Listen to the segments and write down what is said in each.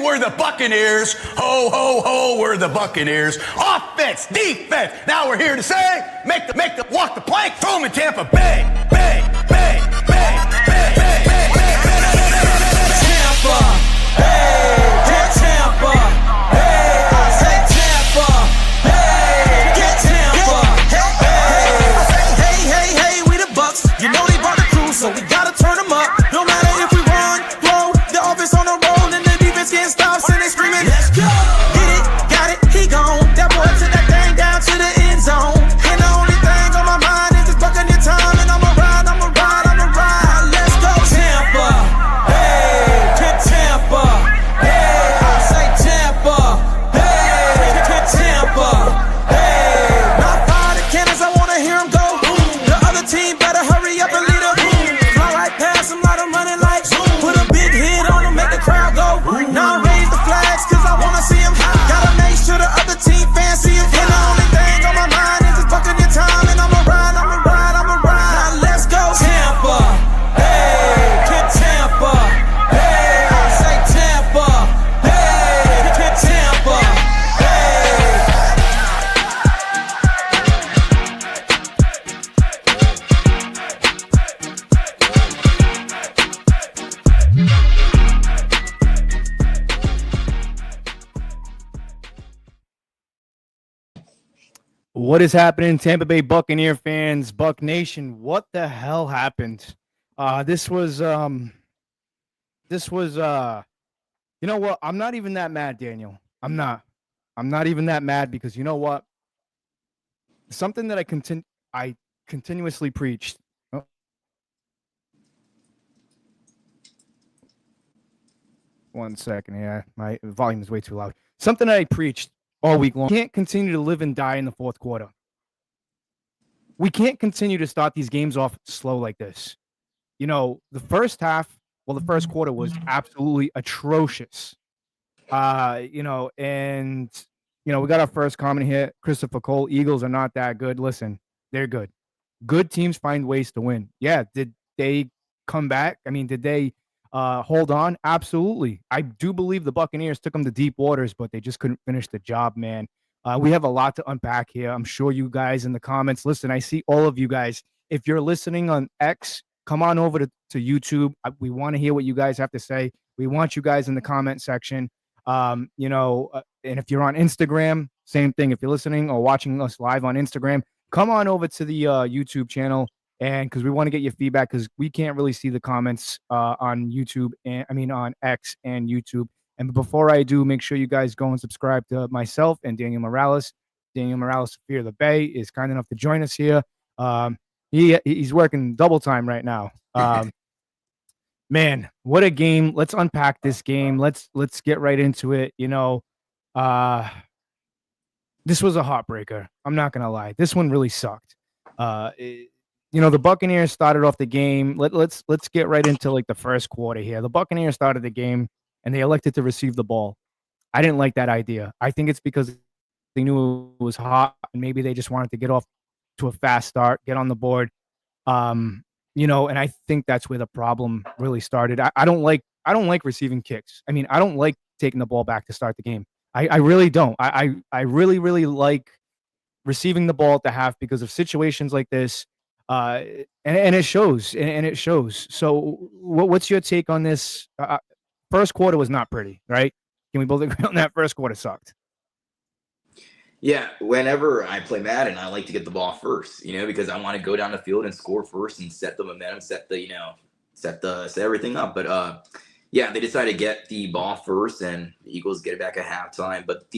we're the Buccaneers. Ho, ho, ho, we're the Buccaneers. Offense, defense. Now we're here to say, make the walk the plank, throw them in Tampa Bay. Bay, Bay, Bay, Bay, Bay, Bay, Tampa, hey, get Tampa, hey, I say Tampa, hey, get Tampa, hey, we the Bucks. You know they brought the crew, so we gotta turn them up. No matter if we run, blow, the offense on the roll, and the defense can't stop, and they screaming, let's go. Get it, got it, he gone. That boy took that thing down to the end zone. And the only thing on my mind is just bucking your time, and I'ma ride. Let's go Tampa, hey, get Tampa, hey, I say Tampa, hey, get Tampa, hey. Not fire the cannons, I wanna hear them go. The other team better hurry up and lead up. Fly right past them, let them running like. Put a big hit on them, make the crowd go. Now raise the flags, cause I wanna see them. Gotta make sure the other team fans see them. And the only thing on my mind is just bucking your time, and I'ma ride. Now let's go Tampa, hey, get Tampa, hey, I say Tampa, hey, get Tampa, What is happening, Tampa Bay Buccaneer fans, Buck Nation? What the hell happened? This was you know what? I'm not even that mad, Daniel. I'm not even that mad because you know what? Something that I continuously preached. Oh. One second, yeah, my volume is way too loud. Something that I preached all week long. We can't continue to live and die in the fourth quarter. We can't continue to start these games off slow like this. You know, the first quarter was absolutely atrocious. We got our first comment here. Christopher Cole, Eagles are not that good. Listen, they're good. Good teams find ways to win. Yeah, did they come back? I mean, did they hold on? Absolutely. I do believe the Buccaneers took them to deep waters, but they just couldn't finish the job, man. We have a lot to unpack here. I'm sure you guys in the comments. Listen, I see all of you guys. If you're listening on X, come on over to YouTube. We want to hear what you guys have to say. We want you guys in the comment section. And if you're on Instagram, same thing. If you're listening or watching us live on Instagram, come on over to the YouTube channel. And because we want to get your feedback, because we can't really see the comments on YouTube on X and YouTube. And before I do, make sure you guys go and subscribe to myself and Daniel Morales. Daniel Morales, Fear the Bay, is kind enough to join us here. He's working double time right now. Man, what a game! Let's unpack this game. Let's get right into it. This was a heartbreaker. I'm not gonna lie. This one really sucked. The Buccaneers started off the game. Let's get right into like the first quarter here. The Buccaneers started the game and they elected to receive the ball. I didn't like that idea. I think it's because they knew it was hot and maybe they just wanted to get off to a fast start, get on the board. And I think that's where the problem really started. I don't like receiving kicks. I mean, I don't like taking the ball back to start the game. I really don't. I really, really like receiving the ball at the half because of situations like this. And it shows, and it shows. So what's your take on this? First quarter was not pretty, right? Can we both agree on that? First quarter sucked. Yeah, whenever I play Madden, I like to get the ball first, because I want to go down the field and score first and set the momentum, set everything up. But they decided to get the ball first, and the Eagles get it back at halftime. But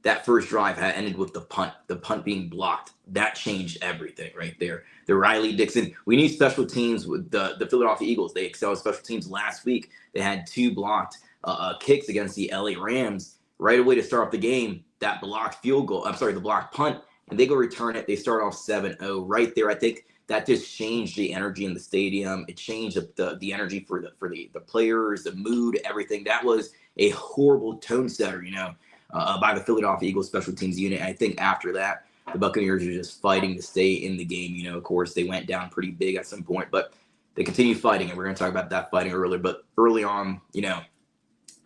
that first drive had ended with the punt being blocked. That changed everything right there. The Riley Dixon, we need special teams with the Philadelphia Eagles. They excelled special teams last week. They had 2 blocked kicks against the LA Rams right away to start off the game. That blocked the blocked punt, and they go return it. They start off 7-0 right there. I think that just changed the energy in the stadium. It changed the energy for the players, the mood, everything. That was a horrible tone setter, by the Philadelphia Eagles special teams unit. And I think after that, the Buccaneers are just fighting to stay in the game. Of course, they went down pretty big at some point, but they continue fighting, and we're going to talk about that fighting earlier. But early on,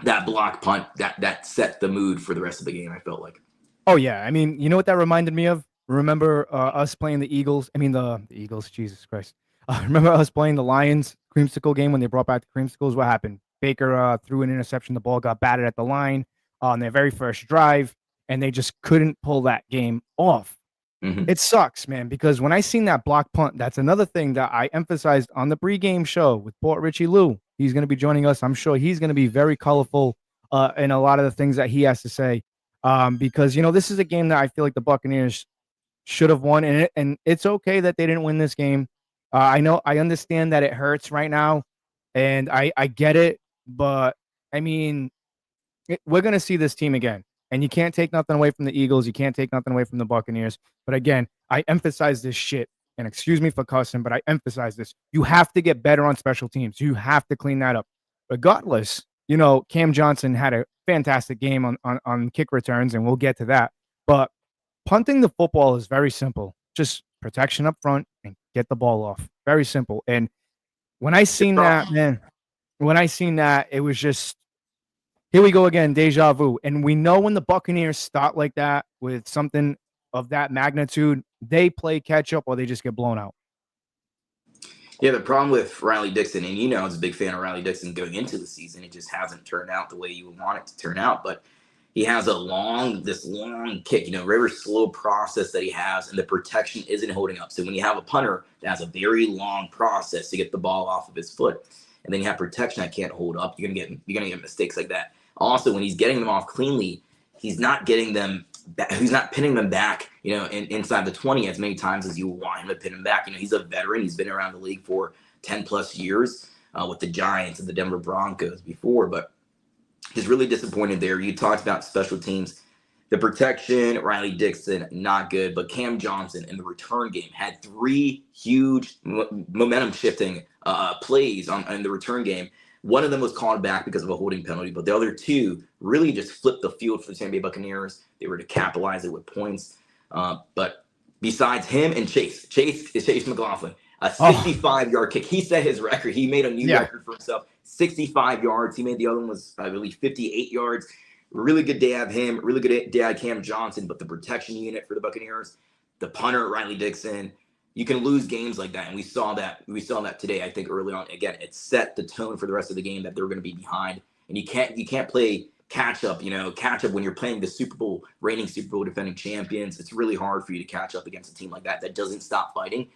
that block punt that set the mood for the rest of the game. I felt like. Oh yeah, I mean, you know what that reminded me of? Remember us playing the Eagles? I mean the Eagles. Jesus Christ! Remember us playing the Lions creamsicle game when they brought back the creamsicles? What happened? Baker threw an interception. The ball got batted at the line on their very first drive, and they just couldn't pull that game off. Mm-hmm. It sucks, man, because when I seen that block punt, that's another thing that I emphasized on the pregame show with Port Richie Lou. He's going to be joining us. I'm sure he's going to be very colorful in a lot of the things that he has to say. Because this is a game that I feel like the Buccaneers should have won, and it's okay that they didn't win this game. I understand that it hurts right now, and I get it, but I mean, we're going to see this team again, and you can't take nothing away from the Eagles. You can't take nothing away from the Buccaneers. But again, I emphasize this shit, and excuse me for cussing, but I emphasize this. You have to get better on special teams. You have to clean that up. Regardless, Cam Johnson had a fantastic game on kick returns, and we'll get to that. But punting the football is very simple. Just protection up front and get the ball off. Very simple. And when I seen that, man, it was just, here we go again, deja vu. And we know when the Buccaneers start like that with something of that magnitude, they play catch up or they just get blown out. Yeah, the problem with Riley Dixon, and I was a big fan of Riley Dixon going into the season. It just hasn't turned out the way you would want it to turn out. But he has this long kick, very slow process that he has, and the protection isn't holding up. So when you have a punter that has a very long process to get the ball off of his foot, and then you have protection that can't hold up, you're gonna get mistakes like that. Also, when he's getting them off cleanly, he's not getting them back, he's not pinning them back, inside the 20 as many times as you want him to pin him back. He's a veteran. He's been around the league for 10 plus years with the Giants and the Denver Broncos before, but he's really disappointed there. You talked about special teams. The protection, Riley Dixon, not good, but Cam Johnson in the return game had 3 huge momentum shifting plays in the return game. One of them was called back because of a holding penalty, but the other 2 really just flipped the field for the Tampa Bay Buccaneers. They were to capitalize it with points. But besides him and Chase McLaughlin, a 65-yard kick. He set his record. He made a new record for himself. 65 yards. He made the other one was, I believe, 58 yards. Really good day to have him. Really good day to have Cam Johnson. But the protection unit for the Buccaneers, the punter, Riley Dixon, you can lose games like that. And we saw that today, I think, early on. Again, it set the tone for the rest of the game that they were going to be behind. And you can't play catch up when you're playing the reigning Super Bowl defending champions. It's really hard for you to catch up against a team like that doesn't stop fighting.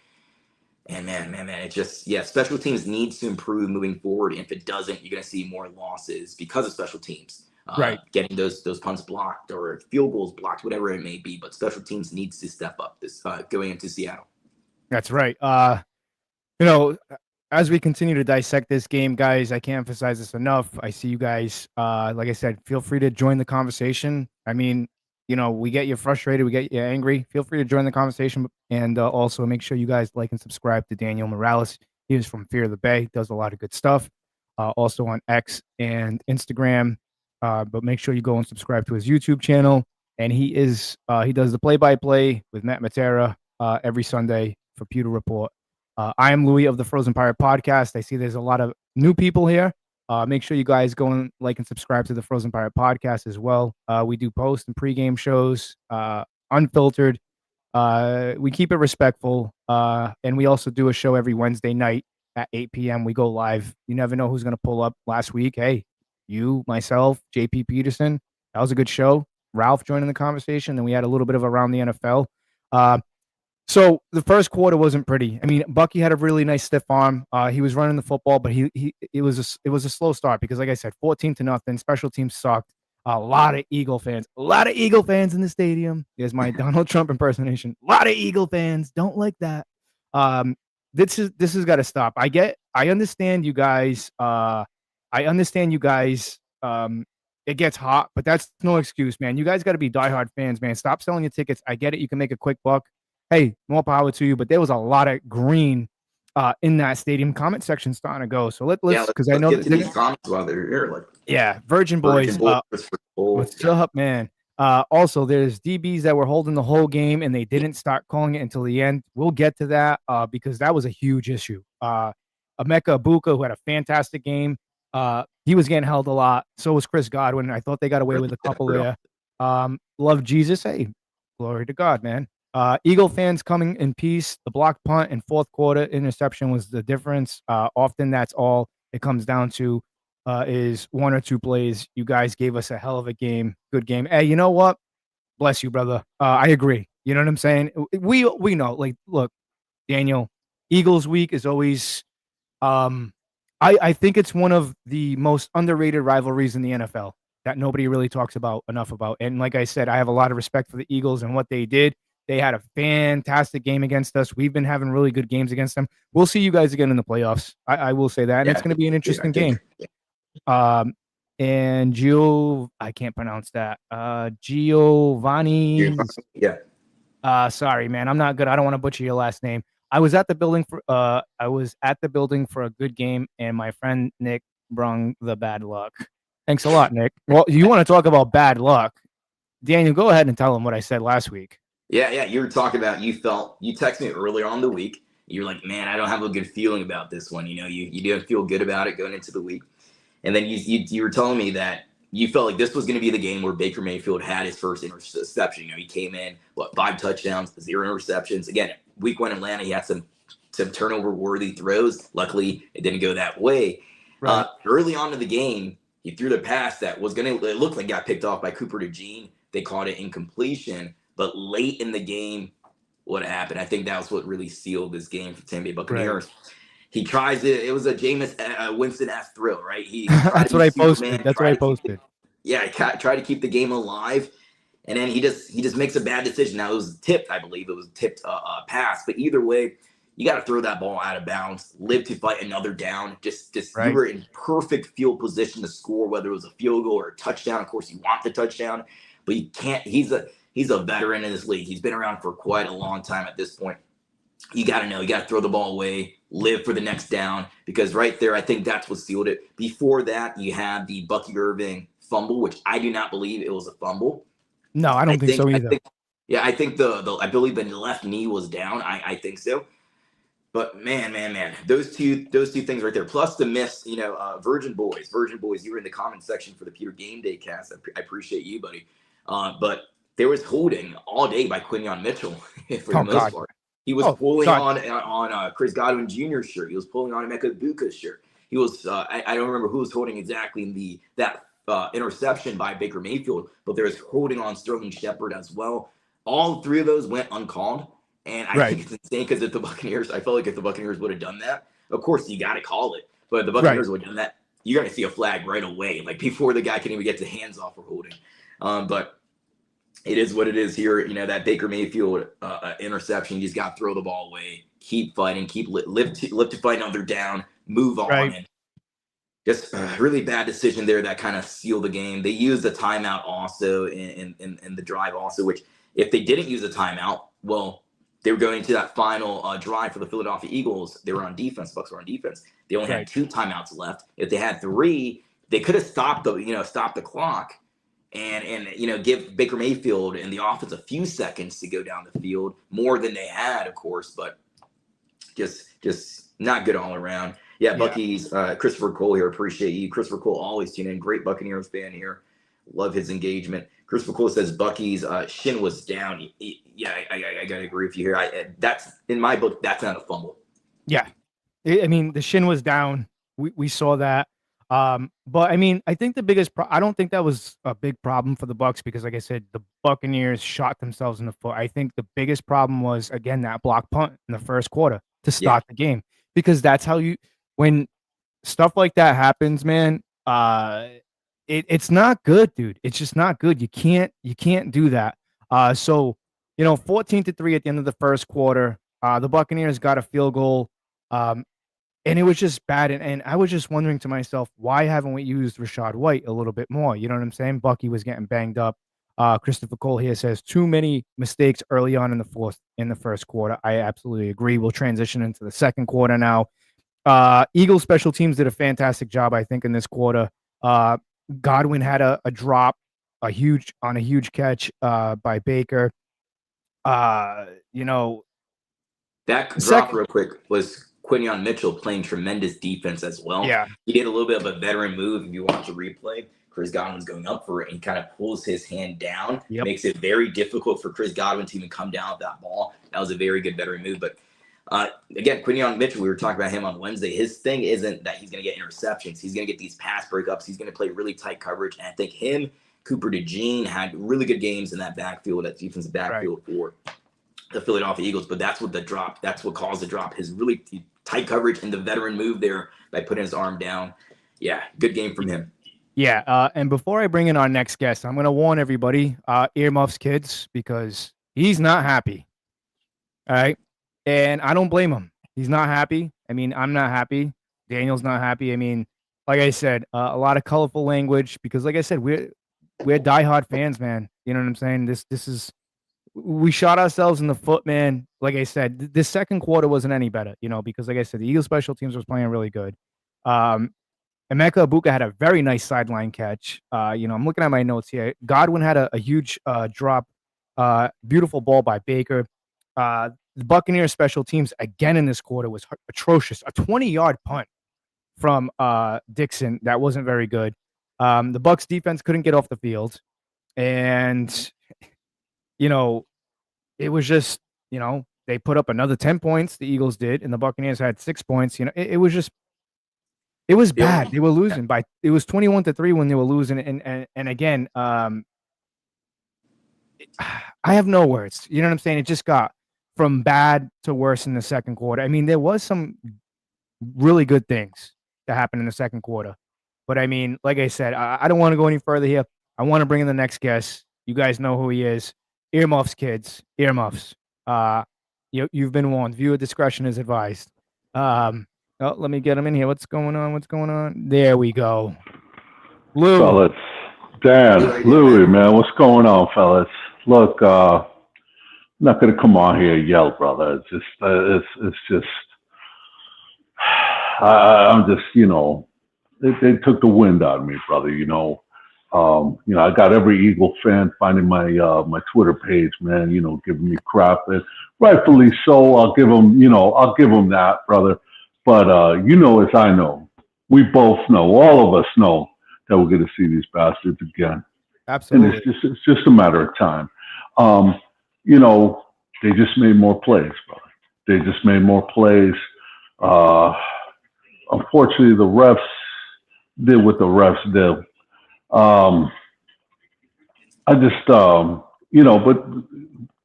And man, it just, special teams needs to improve moving forward. And if it doesn't, you're going to see more losses because of special teams. Right. Getting those punts blocked or field goals blocked, whatever it may be. But special teams needs to step up this going into Seattle. That's right. As we continue to dissect this game, guys, I can't emphasize this enough. I see you guys, like I said, feel free to join the conversation. I mean, we get you frustrated, we get you angry. Feel free to join the conversation. And also make sure you guys like and subscribe to Daniel Morales. He is from Fear of the Bay, does a lot of good stuff. Also on X and Instagram. But make sure you go and subscribe to his YouTube channel. And he does the play-by-play with Matt Matera every Sunday for Pewter Report. I am Louis of the Frozen Pirate Podcast. I see there's a lot of new people here. Make sure you guys go and like and subscribe to the Frozen Pirate Podcast as well. We do post and pregame shows, unfiltered. We keep it respectful. And we also do a show every Wednesday night at 8 p.m. We go live. You never know who's going to pull up. Last week, hey, you, myself, JP Peterson. That was a good show. Ralph joined in the conversation. Then we had a little bit of Around the NFL. So the first quarter wasn't pretty. I mean, Bucky had a really nice stiff arm. He was running the football, but it was a slow start because, like I said, 14-0. Special teams sucked. A lot of Eagle fans in the stadium. Here's my Donald Trump impersonation. A lot of Eagle fans don't like that. This has got to stop. I understand you guys. It gets hot, but that's no excuse, man. You guys got to be diehard fans, man. Stop selling your tickets. I get it. You can make a quick buck. Hey, more power to you. But there was a lot of green in that stadium. Comment section starting to go. So let's because I know get to these comments while they're here. Virgin Boys. What's up, man? Also, there's DBs that were holding the whole game and they didn't start calling it until the end. We'll get to that because that was a huge issue. Emeka Ibuka, who had a fantastic game. He was getting held a lot. So was Chris Godwin. I thought they got away with a couple there. Love Jesus. Hey, glory to God, man. Eagle fans coming in peace. The blocked punt and fourth quarter interception was the difference. Often that's all it comes down to is one or two plays. You guys gave us a hell of a game. Good game. Hey, you know what? Bless you, brother. I agree. You know what I'm saying? We know. Like, look, Daniel, Eagles week is always I think it's one of the most underrated rivalries in the NFL that nobody really talks about enough about. And like I said, I have a lot of respect for the Eagles and what they did. They had a fantastic game against us. We've been having really good games against them. We'll see you guys again in the playoffs. I will say that. And it's going to be an interesting game. And I can't pronounce that. Giovanni. Yeah. Sorry, man. I'm not good. I don't want to butcher your last name. I was at the building for a good game, and my friend Nick brung the bad luck. Thanks a lot, Nick. Well, you want to talk about bad luck? Daniel, go ahead and tell him what I said last week. Yeah. You were talking about you texted me earlier on the week. You're like, man, I don't have a good feeling about this one. You didn't feel good about it going into the week. And then you were telling me that you felt like this was going to be the game where Baker Mayfield had his first interception. He came in, 5 touchdowns, 0 interceptions. Again, week 1 in Atlanta, he had some turnover-worthy throws. Luckily, it didn't go that way. Right. Early on in the game, he threw the pass that was going to – it looked like got picked off by Cooper DeJean. They called it incompletion. But late in the game, what happened? I think that was what really sealed this game for Tampa Bay Buccaneers. Right. He tries it. It was a Jameis Winston-esque thrill, right? That's what I posted. That's what I posted. He tried to keep the game alive, and then he just makes a bad decision. Now, it was tipped, I believe. It was tipped pass. But either way, you got to throw that ball out of bounds, live to fight another down. Just right. You were in perfect field position to score, whether it was a field goal or a touchdown. Of course, you want the touchdown, but you can't. He's a veteran in this league. He's been around for quite a long time at this point. You got to know. You got to throw the ball away, live for the next down, because right there, I think that's what sealed it. Before that, you had the Bucky Irving fumble, which I do not believe it was a fumble. No, I don't think so either. I think I believe the left knee was down. I think so. But man, those two things right there, plus the miss, Virgin Boys, you were in the comment section for the Peter Game Day cast. I appreciate you, buddy. But there was holding all day by Quinyon Mitchell for the most part. He was pulling on Chris Godwin Jr.'s shirt. He was pulling on Emeka Egbuka's shirt. He was I don't remember who was holding exactly in that interception by Baker Mayfield, but there was holding on Sterling Shepard as well. All 3 of those went uncalled, and I think it's insane because I felt like if the Buccaneers would have done that, of course you got to call it. But if the Buccaneers would have done that, you're going to see a flag right away, like before the guy can even get the hands off for holding. But it is what it is here. That Baker Mayfield interception, you just got to throw the ball away, keep fighting, live to fight another down, move on. Right. And just a really bad decision there that kind of sealed the game. They used a timeout also in the drive also, which if they didn't use a timeout, well, they were going to that final drive for the Philadelphia Eagles. They were on defense. Bucs were on defense. They only had 2 timeouts left. If they had 3, they could have stopped the clock. And give Baker Mayfield and the offense a few seconds to go down the field, more than they had, of course, but just not good all around. Yeah, Bucky's Christopher Cole here. Appreciate you. Christopher Cole always tune in. Great Buccaneers fan here. Love his engagement. Christopher Cole says Bucky's shin was down. Yeah, I gotta agree with you here. That's in my book. That's not a fumble. Yeah, I mean the shin was down. We saw that. But I mean, I think the biggest I don't think that was a big problem for the Bucs because, like I said, the Buccaneers shot themselves in the foot. I think the biggest problem was, again, that block punt in the first quarter to start the game, because that's how when stuff like that happens, man, it's not good, dude. It's just not good. You can't do that. So 14-3 at the end of the first quarter, the Buccaneers got a field goal. And it was just bad. And I was just wondering to myself, why haven't we used Rachaad White a little bit more? You know what I'm saying? Bucky was getting banged up. Christopher Cole here says too many mistakes early on in the first quarter. I absolutely agree. We'll transition into the second quarter now. Eagles special teams did a fantastic job, I think, in this quarter. Godwin had a drop, a huge catch by Baker. That drop real quick was Quinion Mitchell playing tremendous defense as well. Yeah. He did a little bit of a veteran move. If you watch the replay, Chris Godwin's going up for it and kind of pulls his hand down. Yep. Makes it very difficult for Chris Godwin to even come down with that ball. That was a very good veteran move. But again, Quinion Mitchell, we were talking about him on Wednesday. His thing isn't that he's going to get interceptions. He's going to get these pass breakups. He's going to play really tight coverage. And I think him, Cooper DeJean had really good games in that backfield, that defensive backfield for the Philadelphia Eagles. But that's what caused the drop. His really tight coverage and the veteran move there by putting his arm down. Yeah, good game from him. Yeah, and before I bring in our next guest, I'm going to warn everybody, earmuffs kids, because he's not happy. All right? And I don't blame him. He's not happy. I mean, I'm not happy. Daniel's not happy. I mean, like I said, a lot of colorful language because, like I said, we're diehard fans, man. You know what I'm saying? This is we shot ourselves in the foot, man. Like I said, this second quarter wasn't any better, because, like I said, the Eagles special teams was playing really good. Emeka Ibuka had a very nice sideline catch. I'm looking at my notes here. Godwin had a huge drop. Beautiful ball by Baker. The Buccaneers special teams again in this quarter was atrocious. A 20-yard punt from Dixon that wasn't very good. The Bucs defense couldn't get off the field, and it was just they put up another 10 points. The Eagles did, and the Buccaneers had 6 points. It was bad. They were losing by it was 21-3 when they were losing, and again, I have no words. You know what I'm saying? It just got from bad to worse in the second quarter. I mean, there was some really good things that happened in the second quarter. But I mean, like I said, I don't want to go any further here. I want to bring in the next guest. You guys know who he is. Earmuffs, kids. Earmuffs. You've been warned. Viewer discretion is advised. Let me get him in here. What's going on? There we go. Lou. Fellas. Dan, Louie, man, what's going on, fellas? Look, I'm not going to come on here and yell, brother. It's just, I'm just, they took the wind out of me, brother. I got every Eagle fan finding my Twitter page, man. Giving me crap, and rightfully so. I'll give them that, brother. But as I know, we both know, all of us know that we're going to see these bastards again. Absolutely. And it's just a matter of time. They just made more plays, brother. They just made more plays. Unfortunately, the refs did what the refs did. But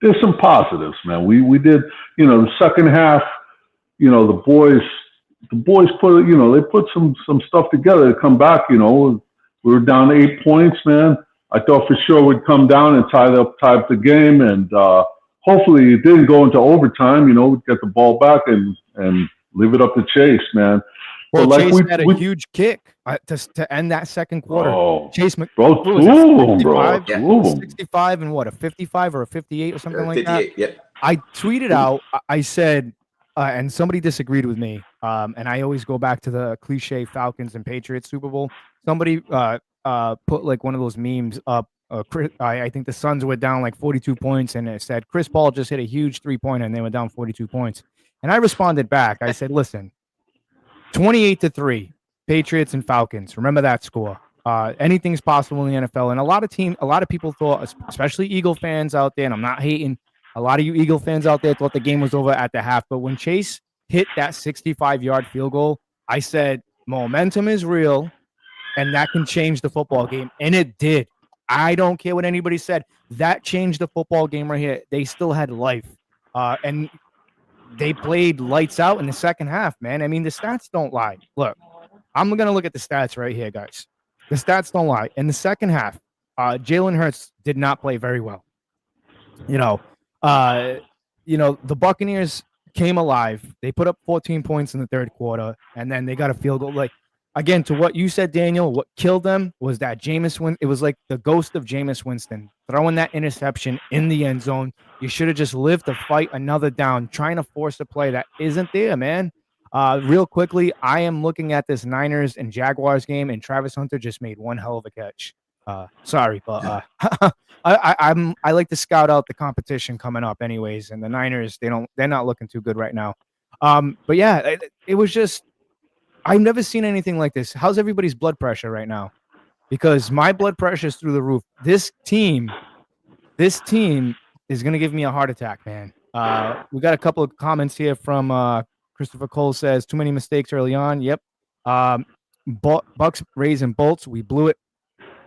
there's some positives, man. We did, the second half, the boys put, they put some stuff together to come back. We were down 8 points, man. I thought for sure we'd come down and tie up the game, and hopefully it didn't go into overtime. We'd get the ball back and leave it up to Chase, man. Well, Chase had a huge kick to end that second quarter. Oh, Chase bro, 65 and what, a 55 or a 58 or something like that? Yep. I tweeted out, I said, and somebody disagreed with me, and I always go back to the cliche Falcons and Patriots Super Bowl. Somebody put like one of those memes up. I think the Suns were down like 42 points, and it said Chris Paul just hit a huge 3-pointer, and they were down 42 points. And I responded back. I said, listen, 28-3, Patriots and Falcons. Remember that score. Anything's possible in the NFL. And a lot of people thought, especially Eagle fans out there, and I'm not hating, a lot of you Eagle fans out there thought the game was over at the half. But when Chase hit that 65-yard field goal, I said, momentum is real, and that can change the football game. And it did. I don't care what anybody said. That changed the football game right here. They still had life. And they played lights out in the second half, man. I mean, the stats don't lie. Look, I'm going to look at the stats right here, guys. The stats don't lie. In the second half, Jalen Hurts did not play very well. The Buccaneers came alive. They put up 14 points in the third quarter, and then they got a field goal. Like, again, to what you said, Daniel, what killed them was that it was like the ghost of Jameis Winston throwing that interception in the end zone. You should have just lived to fight another down, trying to force a play that isn't there, man. Real quickly, I am looking at this Niners and Jaguars game, and Travis Hunter just made one hell of a catch. Sorry, but I like to scout out the competition coming up anyways, and the Niners, they're not looking too good right now. But yeah, it was just I've never seen anything like this. How's everybody's blood pressure right now? Because my blood pressure is through the roof. This team is going to give me a heart attack, man. We got a couple of comments here from Christopher Cole says too many mistakes early on. Yep. Bucks raising bolts. We blew it.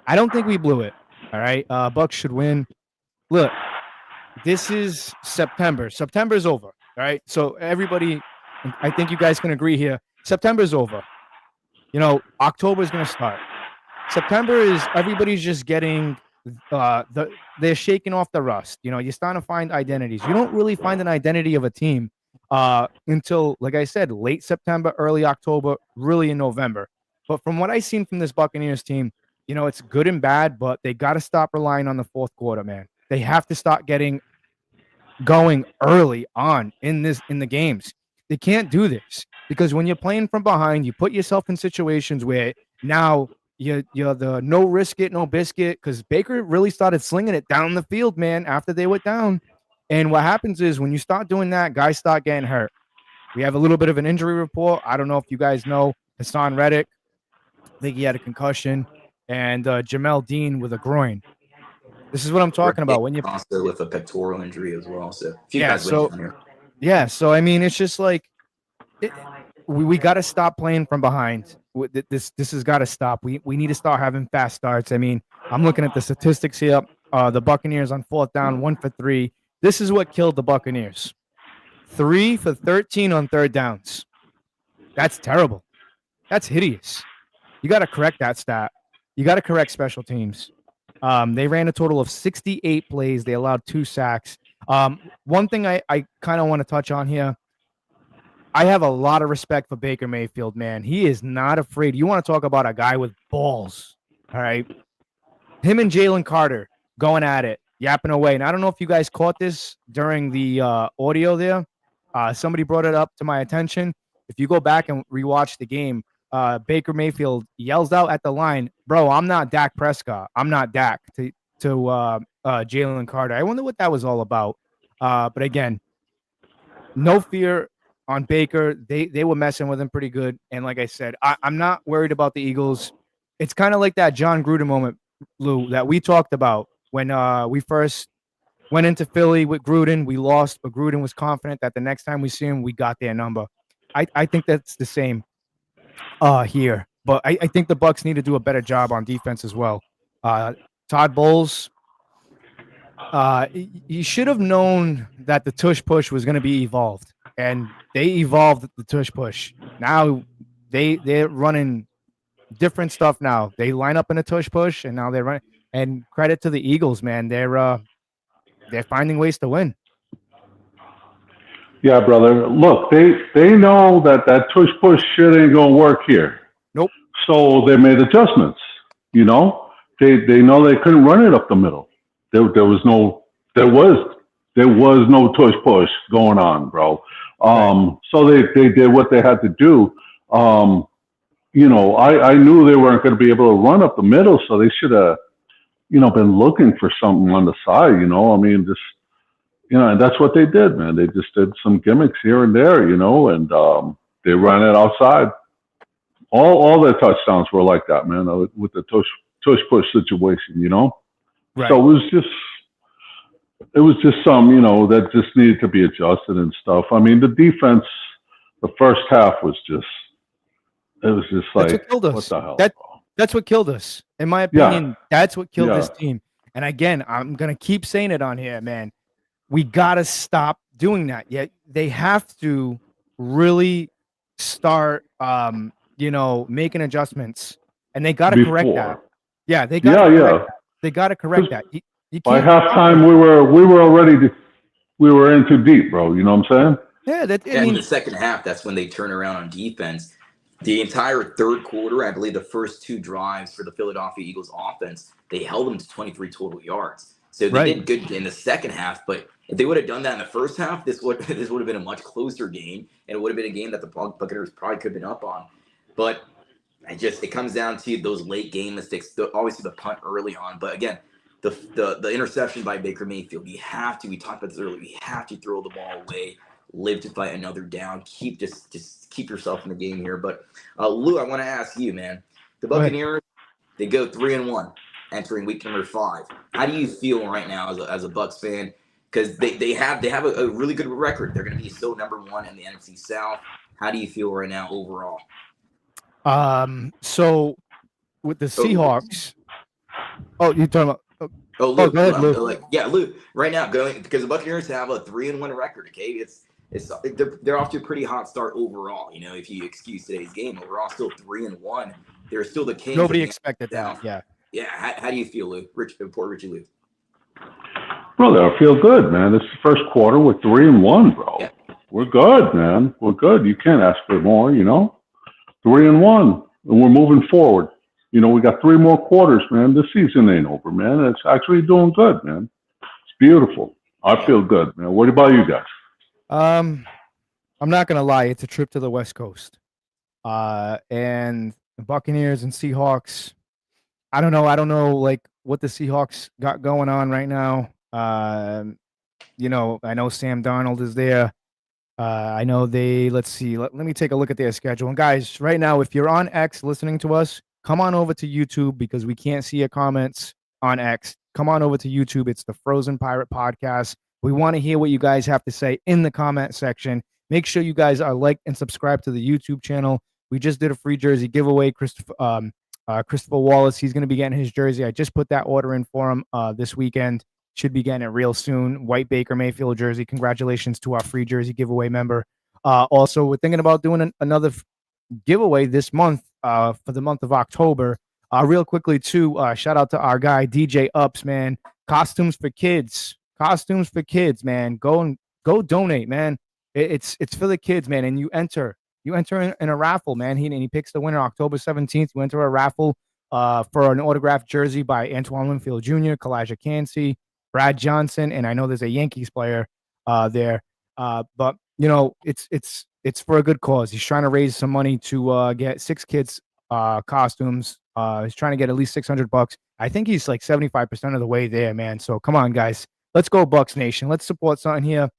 I don't think we blew it. All right. Bucks should win. Look, this is September. September's over. All right. So everybody, I think you guys can agree here. September's over. October's going to start. September is everybody's just getting they're shaking off the rust. You're starting to find identities. You don't really find an identity of a team until, like I said, late September, early October, really in November. But from what I've seen from this Buccaneers team, it's good and bad, but they got to stop relying on the fourth quarter, man. They have to start getting going early on in the games. They can't do this because when you're playing from behind, you put yourself in situations where now you're the no risk it, no biscuit, because Baker really started slinging it down the field, man, after they went down. And what happens is when you start doing that, guys start getting hurt. We have a little bit of an injury report. I don't know if you guys know Hassan Reddick. I think he had a concussion. And Jamel Dean with a groin. This is what I'm talking about. When you also with a pectoral injury as well. So so I mean, it's just like we got to stop playing from behind. This has got to stop. We need to start having fast starts. I mean, I'm looking at the statistics here. The Buccaneers on fourth down, 1 for 3. This is what killed the Buccaneers. 3 for 13 on third downs. That's terrible. That's hideous. You got to correct that stat. You got to correct special teams. They ran a total of 68 plays. They allowed 2 sacks. One thing I kind of want to touch on here. I have a lot of respect for Baker Mayfield, man. He is not afraid. You want to talk about a guy with balls, all right? Him and Jalen Carter going at it, yapping away. And I don't know if you guys caught this during the audio there. Somebody brought it up to my attention. If you go back and rewatch the game, Baker Mayfield yells out at the line, "Bro, I'm not Dak Prescott. I'm not Dak," to Jalen Carter. I wonder what that was all about. But again, no fear on Baker. They were messing with him pretty good. And like I said, I'm not worried about the Eagles. It's kind of like that John Gruden moment, Lou, that we talked about when we first went into Philly with Gruden. We lost, but Gruden was confident that the next time we see him, we got their number. I think that's the same here. But I think the Bucs need to do a better job on defense as well. Todd Bowles, he should have known that the tush push was going to be evolved, and they evolved the tush push. Now they're running different stuff now. They line up in a tush push, and now they're running. And credit to the Eagles, man. They're finding ways to win. Yeah, brother. Look, they know that tush push shit ain't gonna work here. Nope. So they made adjustments. They know they couldn't run it up the middle. There was no tush push going on, bro. So they did what they had to do. I knew they weren't going to be able to run up the middle, so they should have, been looking for something on the side. I mean, just. And that's what they did, man. They just did some gimmicks here and there, and they ran it outside. All their touchdowns were like that, man, with the tush push situation, Right. So it was just some, that just needed to be adjusted and stuff. I mean, the defense, the first half was just like, what killed us. What the hell? That's what killed us, in my opinion. That's what killed this team. And again, I'm gonna keep saying it on here, man. We got to stop doing that. Yet they have to really start, making adjustments, and they got to correct that. Yeah, they got to correct that. They got to correct that. You by halftime, we were already we were in too deep, bro. You know what I'm saying? Yeah, in the second half, that's when they turn around on defense. The entire third quarter, I believe the first 2 drives for the Philadelphia Eagles offense, they held them to 23 total yards. So they did good in the second half, but if they would have done that in the first half, this would have been a much closer game, and it would have been a game that the Buccaneers probably could have been up on. But it comes down to those late game mistakes. Obviously, the punt early on, but again, the interception by Baker Mayfield. We talked about this earlier. We have to throw the ball away live to fight another down. Just keep yourself in the game here. But Lou, I want to ask you, man. The Buccaneers, they go 3-1 entering week number 5. How do you feel right now as a Bucs fan? Because they have a really good record. They're going to be still number 1 in the NFC South. How do you feel right now overall? So with the Seahawks, you're talking about. Lou, go ahead, Lou. Lou. Right now, because the Buccaneers have a 3-1 record. Okay, they're off to a pretty hot start overall. You know, if you excuse today's game, overall still 3-1. They're still the Kings. Nobody expected that. Yeah. Yeah. How do you feel, Lou? Poor Richie Lou. Brother, I feel good, man. This is the first quarter. We're 3-1, bro. Yeah. We're good, man. We're good. You can't ask for more, 3-1, and we're moving forward. We got 3 more quarters, man. This season ain't over, man. It's actually doing good, man. It's beautiful. I feel good, man. What about you guys? I'm not gonna lie. It's a trip to the West Coast, and the Buccaneers and Seahawks. I don't know, like what the Seahawks got going on right now. I know Sam Darnold is there. I know let's see. Let me take a look at their schedule. And guys, right now, if you're on X listening to us, come on over to YouTube because we can't see your comments on X. Come on over to YouTube. It's the Frozen Pirate Podcast. We want to hear what you guys have to say in the comment section. Make sure you guys are like and subscribe to the YouTube channel. We just did a free jersey giveaway. Christopher Wallace, he's going to be getting his jersey. I just put that order in for him this weekend. Should be getting it real soon. White Baker Mayfield jersey. Congratulations to our free jersey giveaway member. Also, we're thinking about doing another giveaway this month for the month of October. Real quickly, too, shout out to our guy, DJ Ups, man. Costumes for kids, man. Go donate, man. It's for the kids, man. And you enter in a raffle, man. He picks the winner October 17th. You enter a raffle for an autographed jersey by Antoine Winfield Jr., Kalijah Cansey, Brad Johnson, and I know there's a Yankees player there. But it's for a good cause. He's trying to raise some money to get 6 kids costumes. He's trying to get at least $600. I think he's like 75% of the way there, man. So come on, guys. Let's go Bucs Nation. Let's support something here.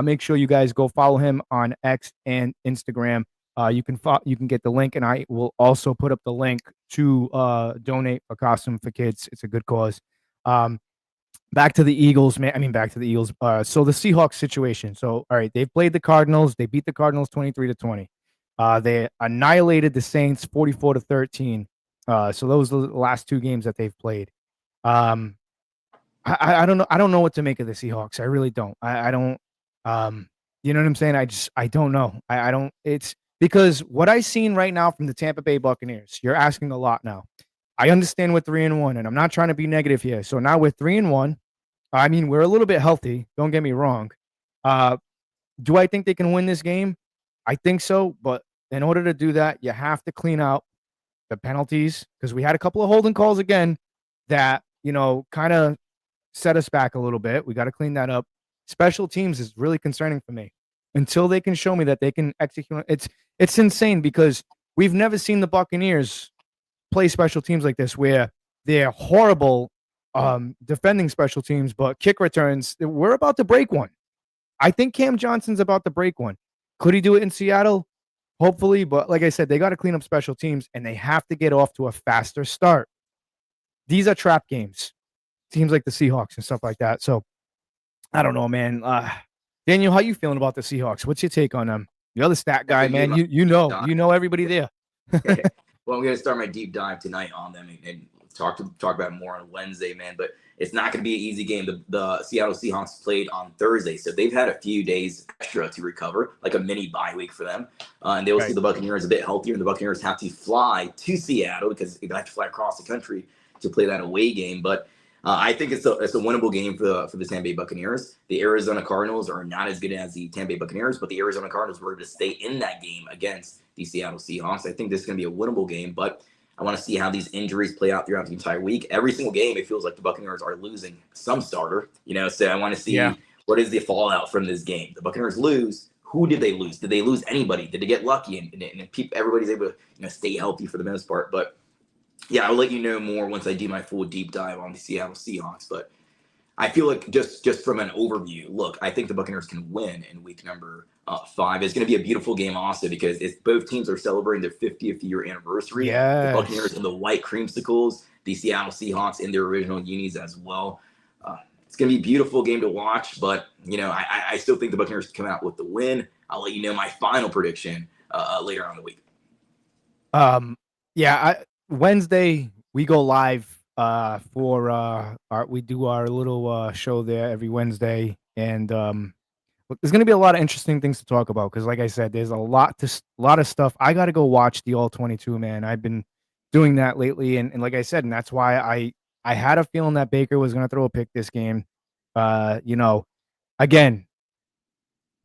Make sure you guys go follow him on X and Instagram. You can get the link, and I will also put up the link to donate a costume for kids. It's a good cause. Back to the Eagles, man. Back to the Eagles. So the Seahawks situation. So, all right, they've played the Cardinals. They beat the Cardinals 23-20. They annihilated the Saints 44-13. So those are the last 2 games that they've played. I don't know. I don't know what to make of the Seahawks. I really don't. I don't. You know what I'm saying? I don't know. I don't. It's because what I've seen right now from the Tampa Bay Buccaneers. You're asking a lot now. I understand we're 3-1, and I'm not trying to be negative here. So now we're 3-1. We're a little bit healthy. Don't get me wrong. Do I think they can win this game? I think so. But in order to do that, you have to clean out the penalties because we had a couple of holding calls again that, kind of set us back a little bit. We got to clean that up. Special teams is really concerning for me until they can show me that they can execute. It's insane because we've never seen the Buccaneers play special teams like this where they're horrible defending special teams, but kick returns, we're about to break one. I think Cam Johnson's about to break one. Could he do it in Seattle? Hopefully, but like I said, they got to clean up special teams, and they have to get off to a faster start. These are trap games. Teams like the Seahawks and stuff like that. So, I don't know, man. Daniel, how you feeling about the Seahawks? What's your take on them? You're the stat guy, man. You know everybody there. Well, I'm going to start my deep dive tonight on them and talk about it more on Wednesday, man. But it's not going to be an easy game. The Seattle Seahawks played on Thursday, so they've had a few days extra to recover, like a mini bye week for them. And they will see the Buccaneers a bit healthier, and the Buccaneers have to fly to Seattle because they have to fly across the country to play that away game. But I think it's a winnable game for the Tampa Bay Buccaneers. The Arizona Cardinals are not as good as the Tampa Bay Buccaneers, but the Arizona Cardinals were to stay in that game against the Seattle Seahawks. I think this is going to be a winnable game, but I want to see how these injuries play out throughout the entire week. Every single game, it feels like the Buccaneers are losing some starter, so I want to see what is the fallout from this game. The Buccaneers lose. Who did they lose? Did they lose anybody? Did they get lucky? And everybody's able to stay healthy for the most part. But yeah, I'll let you know more once I do my full deep dive on the Seattle Seahawks. But I feel like just from an overview, look, I think the Buccaneers can win in week number 5. It's going to be a beautiful game also because both teams are celebrating their 50th year anniversary. Yes. The Buccaneers in the white creamsicles, the Seattle Seahawks in their original unis as well. It's going to be a beautiful game to watch, but I still think the Buccaneers come out with the win. I'll let you know my final prediction later on in the week. Wednesday we go live for we do our little show there every Wednesday, and there's going to be a lot of interesting things to talk about because, like I said, there's a lot of stuff. I got to go watch the All 22, man. I've been doing that lately, and like I said, and that's why I had a feeling that Baker was going to throw a pick this game. Again,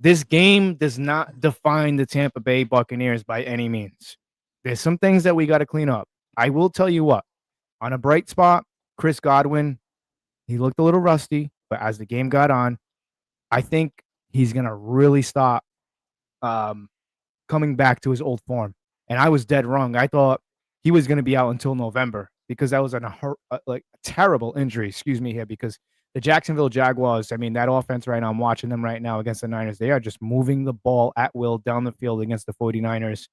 this game does not define the Tampa Bay Buccaneers by any means. There's some things that we got to clean up. I will tell you what, on a bright spot, Chris Godwin, he looked a little rusty, but as the game got on, I think he's going to really stop coming back to his old form. And I was dead wrong. I thought he was going to be out until November because that was a terrible injury, because the Jacksonville Jaguars, I mean, that offense right now, I'm watching them right now against the Niners. They are just moving the ball at will down the field against the 49ers.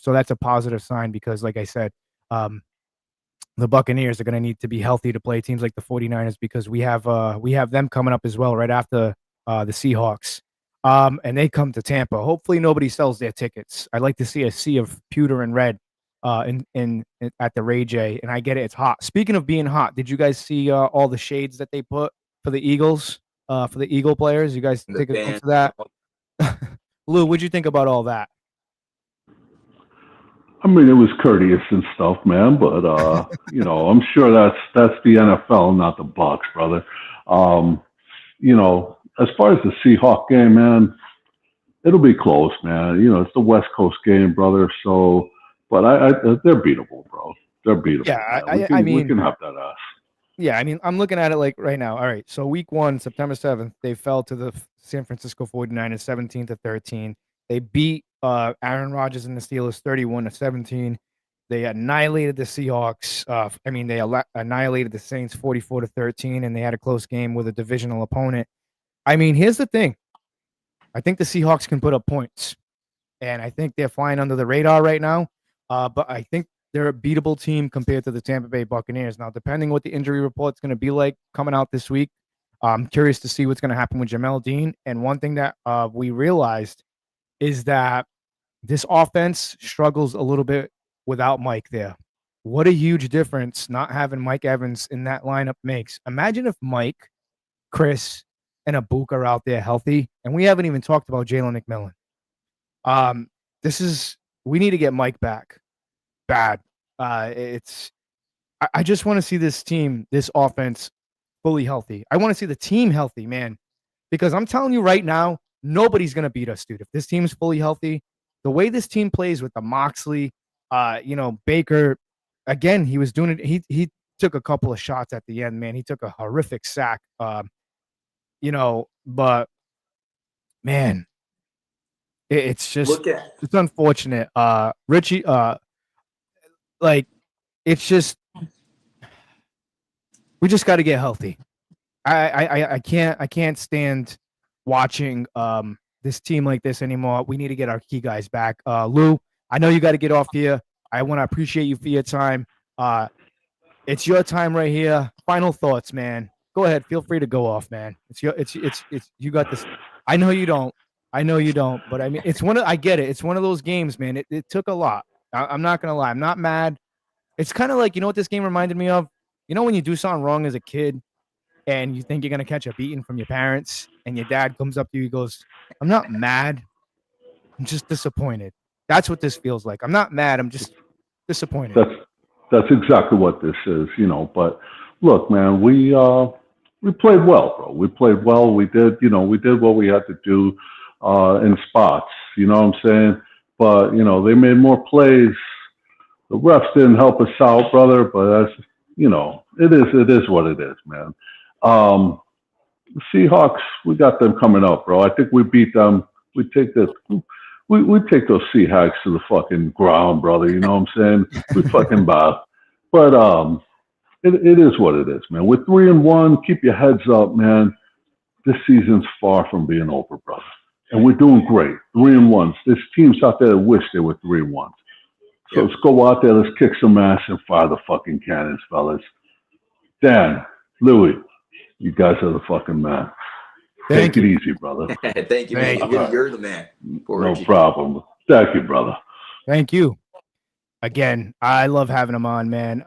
So that's a positive sign because, like I said, the Buccaneers are going to need to be healthy to play teams like the 49ers because we have them coming up as well right after the Seahawks. And they come to Tampa. Hopefully nobody sells their tickets. I'd like to see a sea of pewter and red in at the Ray J. And I get it, it's hot. Speaking of being hot, did you guys see all the shades that they put for the Eagles, for the Eagle players? You guys take a look at that? Lou, what'd you think about all that? I mean, it was courteous and stuff, man. But I'm sure that's the NFL, not the Bucs, brother. As far as the Seahawk game, man, it'll be close, man. It's the West Coast game, brother. So, but they're beatable, bro. They're beatable. Yeah, we can have that ass. Yeah, I mean, I'm looking at it like right now. All right, so week 1, September 7th, they fell to the San Francisco 49ers 17-13. They beat Aaron Rodgers and the Steelers 31-17. They annihilated the Seahawks. They annihilated the Saints 44-13, and they had a close game with a divisional opponent. I mean, here's the thing. I think the Seahawks can put up points, and I think they're flying under the radar right now. But I think they're a beatable team compared to the Tampa Bay Buccaneers. Now, depending what the injury report's going to be like coming out this week, I'm curious to see what's going to happen with Jamel Dean. And one thing that we realized is that this offense struggles a little bit without Mike there. What a huge difference not having Mike Evans in that lineup makes. Imagine if Mike, Chris, and Abuka are out there healthy, and we haven't even talked about Jalen McMillan. We need to get Mike back. Bad. I just want to see this team, this offense, fully healthy. I want to see the team healthy, man, because I'm telling you right now, nobody's gonna beat us, dude. If this team's fully healthy, the way this team plays with the Moxley, Baker, again, he was doing it. He took a couple of shots at the end, man. He took a horrific sack. But man, it's just it's unfortunate. Richie, it's just we just got to get healthy. I can't stand watching this team like this anymore. We need to get our key guys back. Lou, I know you got to get off here. I want to appreciate you for your time. It's your time right here. Final thoughts, man. Go ahead. Feel free to go off, man. It's you got this. I know you don't, but I mean, I get it. It's one of those games, man. It took a lot. I'm not going to lie. I'm not mad. It's kind of like, what this game reminded me of? When you do something wrong as a kid and you think you're going to catch a beating from your parents and your dad comes up to you, he goes, I'm not mad. I'm just disappointed. That's what this feels like. I'm not mad. I'm just disappointed. That's exactly what this is, but look, man, we played well, bro. We played well. We did what we had to do in spots, you know what I'm saying? But, they made more plays. The refs didn't help us out, brother, but that's, it is what it is, man. The Seahawks, we got them coming up, bro. I think we beat them. We take those Seahawks to the fucking ground, brother. You know what I'm saying? We fucking bow. But it is what it is, man. We're 3-1. Keep your heads up, man. This season's far from being over, brother. and we're doing great. 3-1. There's teams out there that wish they were 3-1. So let's go out there, let's kick some ass and fire the fucking cannons, fellas. Dan, Louis, you guys are the fucking man. Take it easy, brother. Thank you, man. You're the man. No problem. Thank you, brother. Thank you. Again, I love having him on, man.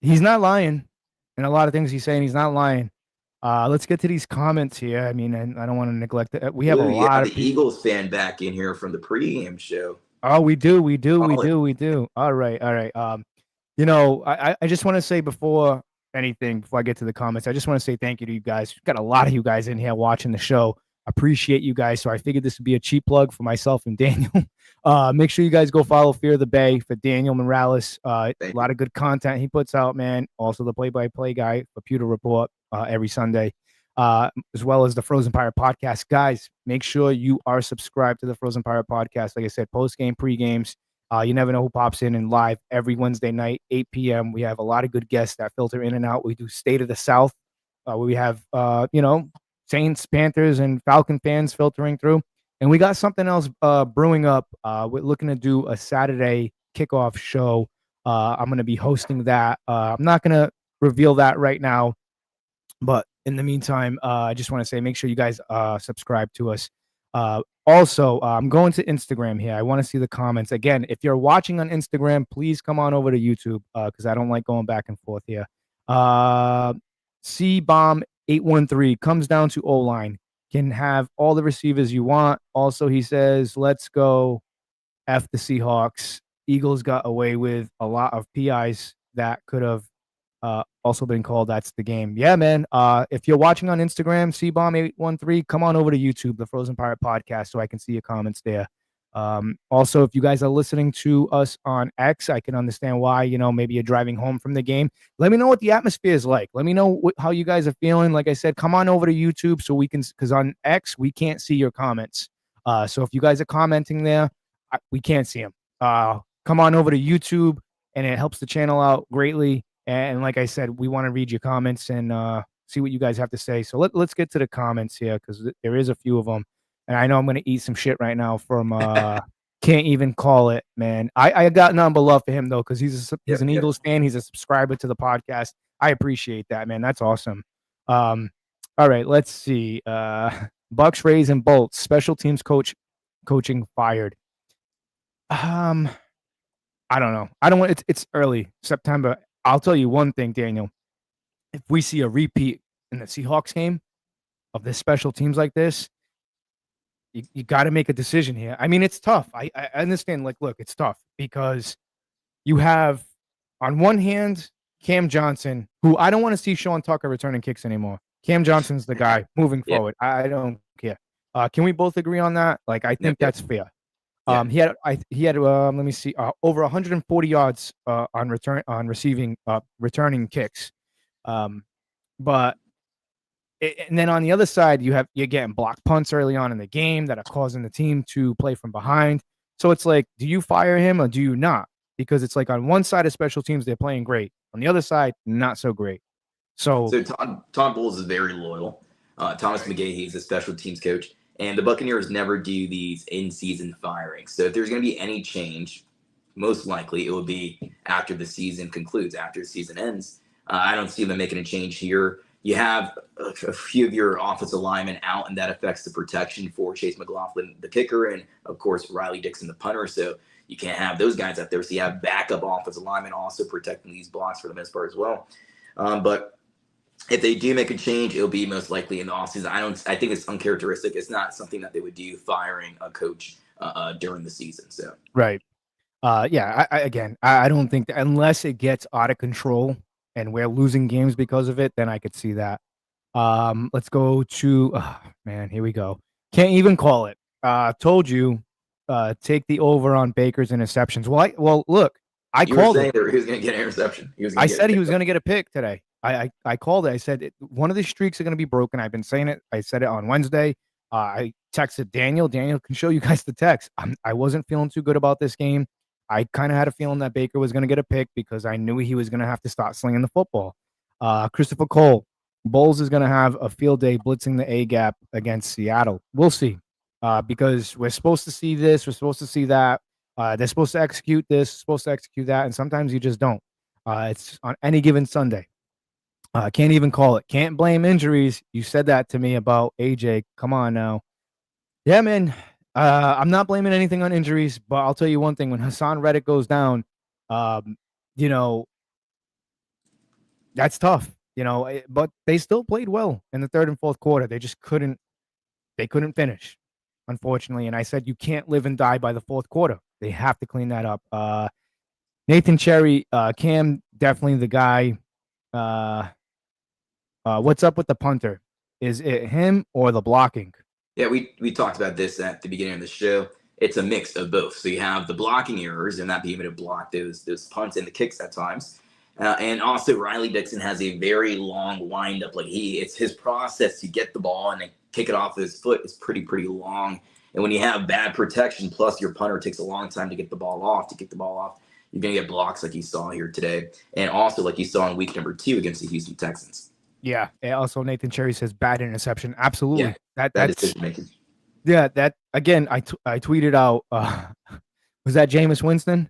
He's not lying. And a lot of things he's saying, he's not lying. Let's get to these comments here. I mean, and I don't want to neglect it. We have a lot of the Eagles fan back in here from the pregame show. Oh, we do. All right. You know, I just want to say before I get to the comments, I just want to say thank you to you guys. We've got a lot of you guys in here watching the show. Appreciate you guys. So I figured this would be a cheap plug for myself and Daniel. Make sure you guys go follow Fear of the Bay for Daniel Morales. A lot of good content he puts out, man. Also the play-by-play guy for Pewter Report every Sunday, as well as the Frozen Pirate Podcast. Guys, make sure you are subscribed to the Frozen Pirate Podcast. Like I said, post-game, pre-games. You never know who pops in live every Wednesday night, 8 p.m. We have a lot of good guests that filter in and out. We do State of the South, where we have, Saints, Panthers, and Falcon fans filtering through. And we got something else brewing up. We're looking to do a Saturday kickoff show. I'm going to be hosting that. I'm not going to reveal that right now. But in the meantime, I just want to say, make sure you guys subscribe to us. Also, I'm going to Instagram here. I want to see the comments. Again, if you're watching on Instagram, please come on over to YouTube because I don't like going back and forth here. C-Bomb813 comes down to O-line. Can have all the receivers you want. Also, he says, let's go F the Seahawks. Eagles got away with a lot of PIs that could have also been called. That's the game. Yeah, man. If you're watching on Instagram, C-Bomb813, come on over to YouTube, the Frozen Pirate Podcast, so I can see your comments there. Also, if you guys are listening to us on X, I can understand why, maybe you're driving home from the game. Let me know what the atmosphere is like. Let me know how you guys are feeling. Like I said, come on over to YouTube so we can, because on X, we can't see your comments. So if you guys are commenting there, we can't see them. Come on over to YouTube, and it helps the channel out greatly. And like I said, we want to read your comments and see what you guys have to say. So let's get to the comments here because there is a few of them. And I know I'm going to eat some shit right now from Can't Even Call It, man. I got nothing but love for him, though, because he's an Eagles fan. He's a subscriber to the podcast. I appreciate that, man. That's awesome. All right, let's see. Bucks, Rays, and Bolts. Special teams coaching fired. I don't know. I don't want. It's early September. I'll tell you one thing, Daniel. If we see a repeat in the Seahawks game of this special teams like this, you got to make a decision here. I mean, it's tough. I understand. Like, look, it's tough because you have, on one hand, Cam Johnson, who I don't want to see Sean Tucker returning kicks anymore. Cam Johnson's the guy moving forward. I don't care. Can we both agree on that? Like, I think that's fair. He had let me see, over 140 yards on receiving returning kicks. But and then on the other side, you're getting blocked punts early on in the game that are causing the team to play from behind. So it's like, do you fire him or do you not? Because it's like on one side of special teams, they're playing great. On the other side, not so great. So Tom Bowles is very loyal. Thomas McGahee, he's a special teams coach. And the Buccaneers never do these in-season firings. So if there's going to be any change, most likely it will be after the season concludes, after the season ends. I don't see them making a change here. You have a few of your offensive linemen out, and that affects the protection for Chase McLaughlin, the kicker, and, of course, Riley Dixon, the punter. So you can't have those guys out there. So you have backup offensive linemen also protecting these blocks for the most part as well. But if they do make a change, it'll be most likely in the offseason. I think it's uncharacteristic. It's not something that they would do, firing a coach during the season. So right. I don't think that, unless it gets out of control and we're losing games because of it, then I could see that. Let's go to, here we go. Can't Even Call It. Told you, take the over on Baker's interceptions. Well, look, I called it. He was going to get an interception. I said he was going to get a pick today. I called it. I said one of the streaks are going to be broken. I've been saying it. I said it on Wednesday. I texted Daniel. Daniel can show you guys the text. I wasn't feeling too good about this game. I kind of had a feeling that Baker was going to get a pick because I knew he was going to have to start slinging the football. Christopher Cole, Bowles is going to have a field day blitzing the A-gap against Seattle. We'll see. because we're supposed to see this, we're supposed to see that. They're supposed to execute this, supposed to execute that, and sometimes you just don't. It's on any given Sunday. Can't even call it. Can't blame injuries. You said that to me about AJ. Come on now. Yeah, man. I'm not blaming anything on injuries, but I'll tell you one thing: when Hassan Reddick goes down, um, you know, that's tough. But they still played well in the third and fourth quarter. They just couldn't. They couldn't finish, unfortunately. And I said you can't live and die by the fourth quarter. They have to clean that up. Nathan Cherry, Cam, definitely the guy. What's up with the punter? Is it him or the blocking? Yeah, we talked about this at the beginning of the show. It's a mix of both. So you have the blocking errors and not being able to block those punts and the kicks at times. And also Riley Dixon has a very long windup. Like it's his process to get the ball and then kick it off his foot is pretty long. And when you have bad protection, plus your punter takes a long time to get the ball off, you're going to get blocks like you saw here today. And also like you saw in week number 2 against the Houston Texans. Yeah. Also, Nathan Cherry says bad interception. Absolutely. Yeah, that's decision making. Yeah. That again, I tweeted out. Was that Jameis Winston?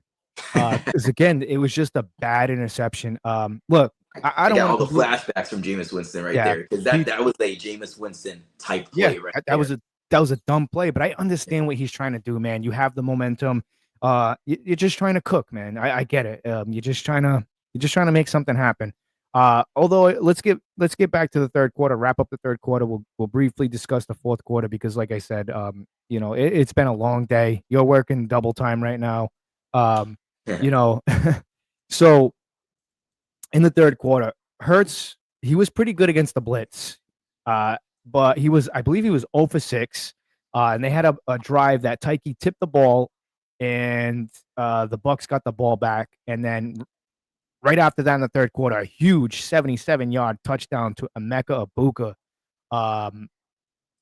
Because again, it was just a bad interception. Look, I don't want all the flashbacks from Jameis Winston there because that was a Jameis Winston type play right that was a dumb play, but I understand what he's trying to do, man. You have the momentum. You're just trying to cook, man. I get it. You're just trying to make something happen. Although let's get back to the third quarter, wrap up the third quarter. We'll briefly discuss the fourth quarter because, like I said, it's been a long day. You're working double time right now. So in the third quarter, Hurts, he was pretty good against the blitz. But I believe he was 0 for 6. And they had a drive that Tyke tipped the ball and the Bucs got the ball back. And then right after that in the third quarter, a huge 77-yard touchdown to Emeka Egbuka.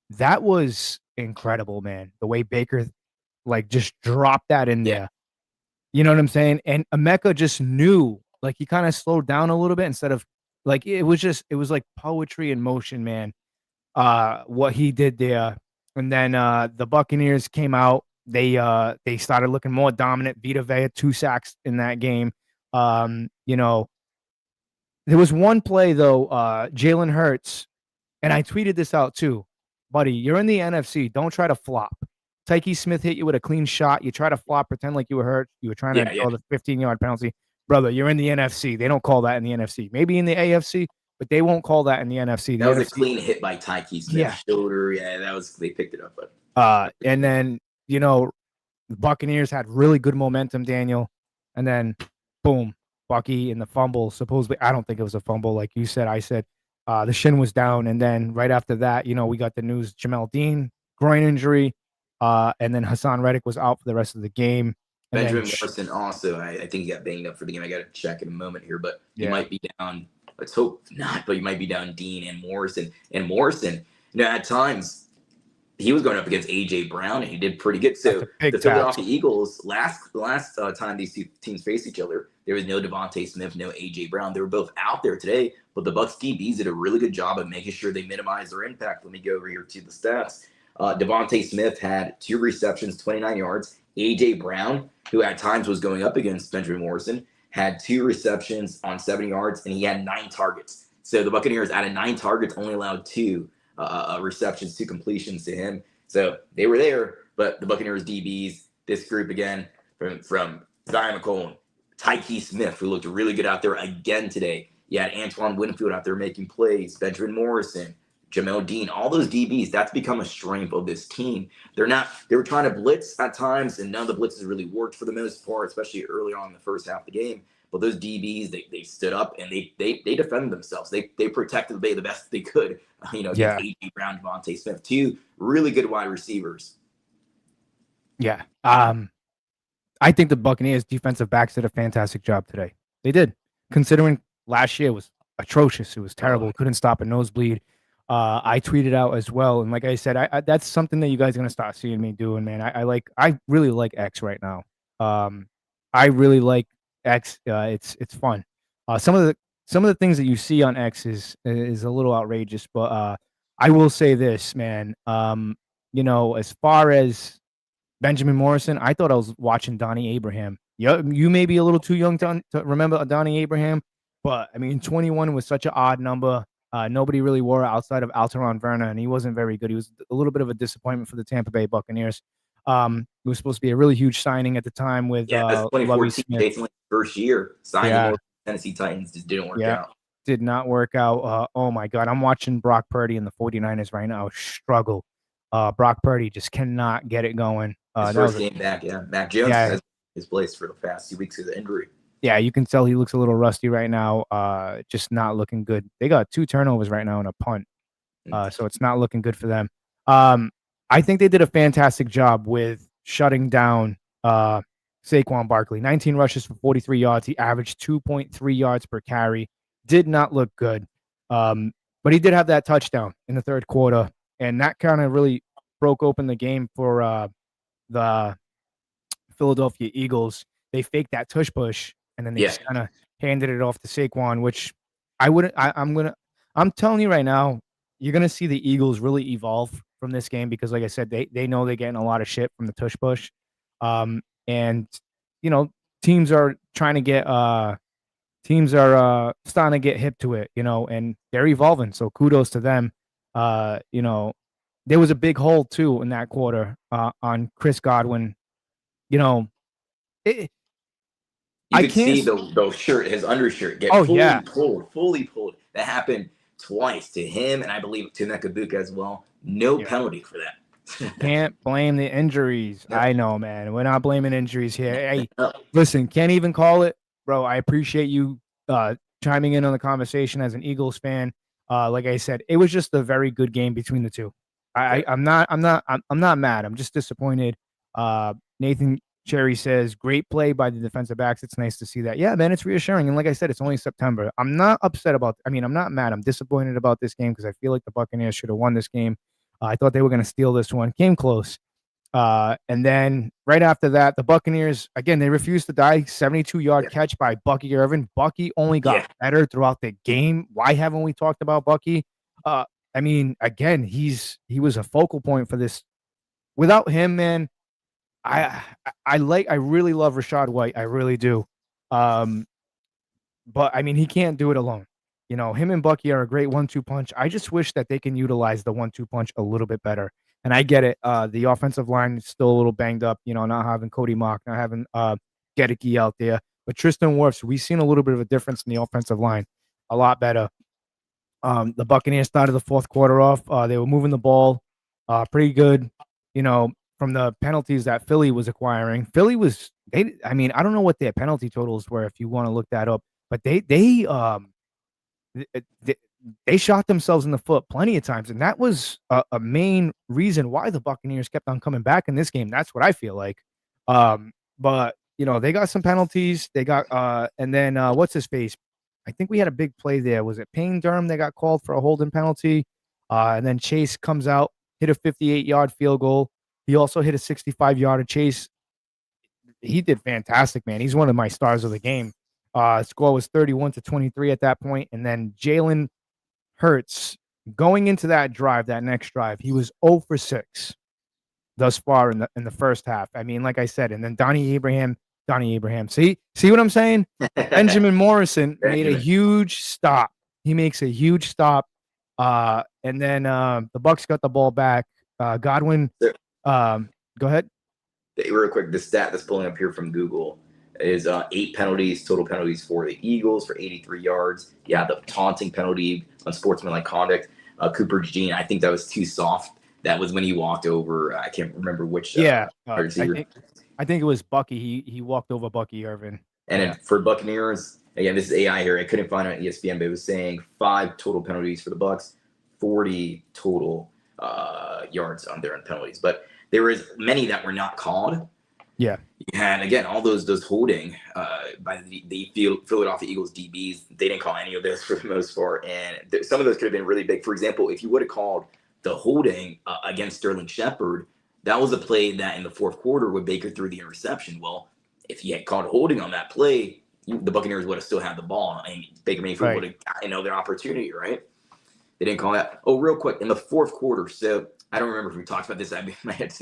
That was incredible, man. The way Baker just dropped that in there. You know what I'm saying? And Emeka just knew, he kind of slowed down a little bit instead of it was like poetry in motion, man. What he did there. And then the Buccaneers came out. They started looking more dominant. Vita Vea 2 sacks in that game. There was one play though, Jalen Hurts, and I tweeted this out too. Buddy, you're in the NFC. Don't try to flop. Tyke Smith hit you with a clean shot. You try to flop, pretend like you were hurt. You were trying to throw the 15-yard penalty. Brother, you're in the NFC. They don't call that in the NFC. Maybe in the AFC, but they won't call that in the NFC. That was a clean hit by Tyke Smith. Shoulder. Yeah, they picked it up. But and then, the Buccaneers had really good momentum, Daniel. And then, boom, Bucky in the fumble. Supposedly, I don't think it was a fumble. Like you said, I said the shin was down. And then right after that, we got the news, Jamel Dean, groin injury. And then Hassan Reddick was out for the rest of the game. Benjamin Morrison also, I think he got banged up for the game. I got to check in a moment here, but he might be down. Let's hope not, but he might be down Dean and Morrison. And Morrison, at times, he was going up against A.J. Brown, and he did pretty good. So the Philadelphia Eagles, last time these two teams faced each other, there was no Devontae Smith, no A.J. Brown. They were both out there today, but the Bucs DBs did a really good job of making sure they minimize their impact. Let me go over here to the stats. Devontae Smith had 2 receptions, 29 yards. A.J. Brown, who at times was going up against Benjamin Morrison, had 2 receptions on 7 yards, and he had 9 targets. So the Buccaneers out of 9 targets only allowed 2 receptions, 2 completions to him. So they were there, but the Buccaneers DBs, this group again, from Zion McCollum, Tyke Smith, who looked really good out there again today. You had Antoine Winfield out there making plays, Benjamin Morrison, Jamel Dean, all those DBs, that's become a strength of this team. They were trying to blitz at times, and none of the blitzes really worked for the most part, especially early on in the first half of the game. But those DBs, they stood up and they defended themselves. They protected the best they could. A.J. Brown, Devontae Smith, 2 really good wide receivers. Yeah. I think the Buccaneers defensive backs did a fantastic job today. They did, considering last year was atrocious. It was terrible. Couldn't stop a nosebleed. I tweeted out as well, and like I said, I that's something that you guys are gonna start seeing me doing, man. I really like X right now. I really like X. It's fun. Some of the things that you see on X is a little outrageous, but I will say this, man. as far as Benjamin Morrison, I thought I was watching Donnie Abraham. You may be a little too young to remember Donnie Abraham, but I mean, 21 was such an odd number. Nobody really wore it outside of Alteron Verna, and he wasn't very good. He was a little bit of a disappointment for the Tampa Bay Buccaneers. It was supposed to be a really huge signing at the time with that's Lovie 2014, Smith. Jason Witten's first year signing Yeah. with Tennessee Titans, just didn't work out. Did not work out. Oh my God, I'm watching Brock Purdy and the 49ers right now struggle. Brock Purdy just cannot get it going. His first game back, Mac Jones has his place for the past 2 weeks of the injury. Yeah, you can tell he looks a little rusty right now. Just not looking good. They got 2 turnovers right now and a punt. So it's not looking good for them. I think they did a fantastic job with shutting down Saquon Barkley. 19 rushes for 43 yards. He averaged 2.3 yards per carry. Did not look good. But he did have that touchdown in the third quarter, and that kind of really broke open the game for the Philadelphia Eagles. They faked that tush push, and then they just kind of handed it off to Saquon, which I'm telling you right now, you're gonna see the Eagles really evolve from this game because, like I said, they know they're getting a lot of shit from the tush push, and teams are trying to get starting to get hip to it, and they're evolving. So kudos to them. There was a big hole too in that quarter on Chris Godwin. You could see the shirt, his undershirt, get fully pulled. That happened twice to him, and I believe to Nekabuka as well. No penalty for that. Can't blame the injuries. Yep. I know, man. We're not blaming injuries here. Hey, listen, can't even call it, bro. I appreciate you chiming in on the conversation as an Eagles fan. Like I said, it was just a very good game between the two. I'm not mad. I'm just disappointed. Nathan Cherry says, great play by the defensive backs. It's nice to see that. Yeah, man, it's reassuring. And like I said, it's only September. I'm not upset I'm not mad. I'm disappointed about this game because I feel like the Buccaneers should have won this game. I thought they were going to steal this one. Came close. And then right after that, the Buccaneers, again, they refused to die. 72-yard catch by Bucky Irvin. Bucky only got better throughout the game. Why haven't we talked about Bucky? Again, he was a focal point for this. Without him, man, I really love Rachaad White. I really do. But he can't do it alone. Him and Bucky are a great 1-2 punch. I just wish that they can utilize the 1-2 punch a little bit better. And I get it. The offensive line is still a little banged up, not having Cody Mock, not having Gedeke out there. But Tristan Wirfs, we've seen a little bit of a difference in the offensive line. A lot better. The Buccaneers started the fourth quarter off. They were moving the ball pretty good, from the penalties that Philly was acquiring. Philly was, I don't know what their penalty totals were if you want to look that up, but they shot themselves in the foot plenty of times, and that was a main reason why the Buccaneers kept on coming back in this game. That's what I feel like. But they got some penalties. They got and then what's his face? I think we had a big play there. Was it Payne Durham that got called for a holding penalty? And then Chase comes out, hit a 58-yard field goal. He also hit a 65-yard Chase. He did fantastic, man. He's one of my stars of the game. Score was 31-23 at that point, and then Jalen Hurts going into that next drive, he was 0 for 6 thus far in the first half. Like I said, and then Donnie Abraham. See what I'm saying? Benjamin Morrison made a huge stop. He makes a huge stop, and then the Bucs got the ball back. Godwin, go ahead. Real quick, the stat that's pulling up here from Google is 8 penalties, total penalties for the Eagles for 83 yards. Yeah, the taunting penalty, unsportsmanlike conduct. Cooper Jean, I think that was too soft. That was when he walked over. I can't remember which. I think it was Bucky. He walked over Bucky Irvin. And then for Buccaneers, again, this is AI here. I couldn't find it on ESPN, but it was saying 5 total penalties for the Bucs, 40 total yards on their penalties. But there was many that were not called. Yeah. And again, all those holding by the Philadelphia Eagles DBs, they didn't call any of those for the most part. And some of those could have been really big. For example, if you would have called the holding against Sterling Shepard, that was a play that in the fourth quarter where Baker threw the interception. Well, if you had called holding on that play, the Buccaneers would have still had the ball, and Baker Mayfield would have gotten their opportunity, right? They didn't call that. Oh, real quick, in the fourth quarter, so I don't remember if we talked about this. I mean, my head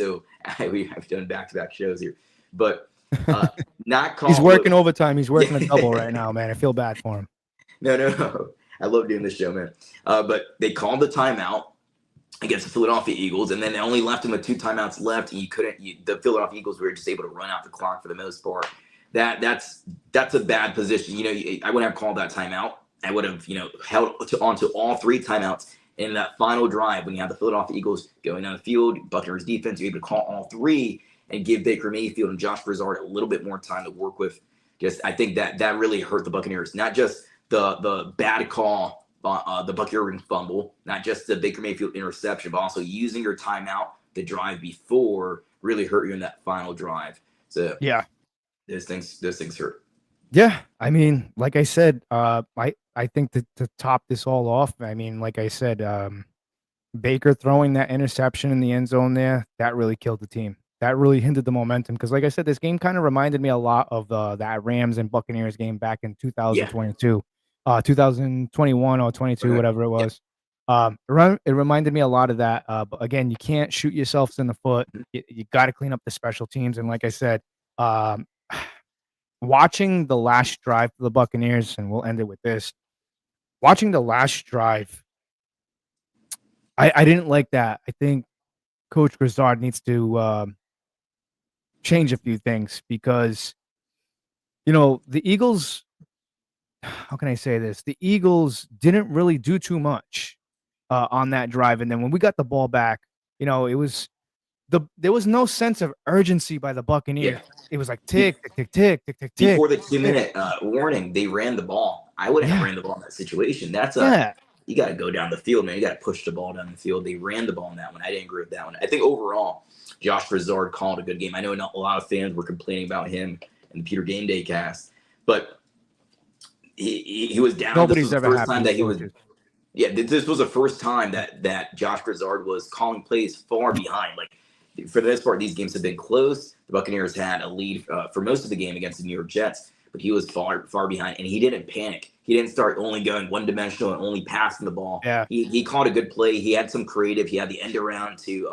I've done back-to-back shows here, but not call. He's working overtime. He's working a double right now, man. I feel bad for him. No. I love doing this show, man. But they called the timeout against the Philadelphia Eagles, and then they only left him with 2 timeouts left, and the Philadelphia Eagles were just able to run out the clock for the most part. That's a bad position. I wouldn't have called that timeout. I would have, held onto all 3 timeouts in that final drive when you have the Philadelphia Eagles going down the field, Buccaneers defense, you're able to call all 3 and give Baker Mayfield and Josh Broussard a little bit more time to work with. I think that really hurt the Buccaneers. Not just the bad call, the Bucky Irving fumble, not just the Baker Mayfield interception, but also using your timeout the drive before really hurt you in that final drive. So yeah, those things hurt. Yeah, I mean, like I said, I think that to top this all off, I mean, like I said, Baker throwing that interception in the end zone there, that really killed the team. That really hindered the momentum because, like I said, this game kind of reminded me a lot of that Rams and Buccaneers game back in 2022, 2021 or 22, whatever it was. It reminded me a lot of that. But again, you can't shoot yourselves in the foot. You got to clean up the special teams. And like I said, watching the last drive for the Buccaneers, and we'll end it with this. Watching the last drive, I didn't like that. I think Coach Broussard needs to change a few things because, the Eagles, how can I say this? The Eagles didn't really do too much on that drive. And then when we got the ball back, there was no sense of urgency by the Buccaneers. Yeah. It was like tick, tick, tick, tick, tick, tick, tick. Before the 2-minute warning, they ran the ball. I wouldn't have ran the ball in that situation. You got to go down the field, man. You got to push the ball down the field. They ran the ball in that one. I didn't agree with that one. I think overall, Josh Broussard called a good game. I know not a lot of fans were complaining about him in the Peter Game Day cast, but he was down. Nobody's ever happy. This was the first time that Josh Broussard was calling plays far behind. Like, for the most part, these games have been close. The Buccaneers had a lead for most of the game against the New York Jets, but he was far behind, and he didn't panic. He didn't start only going one-dimensional and only passing the ball. Yeah. He caught a good play. He had some creative. He had the end around to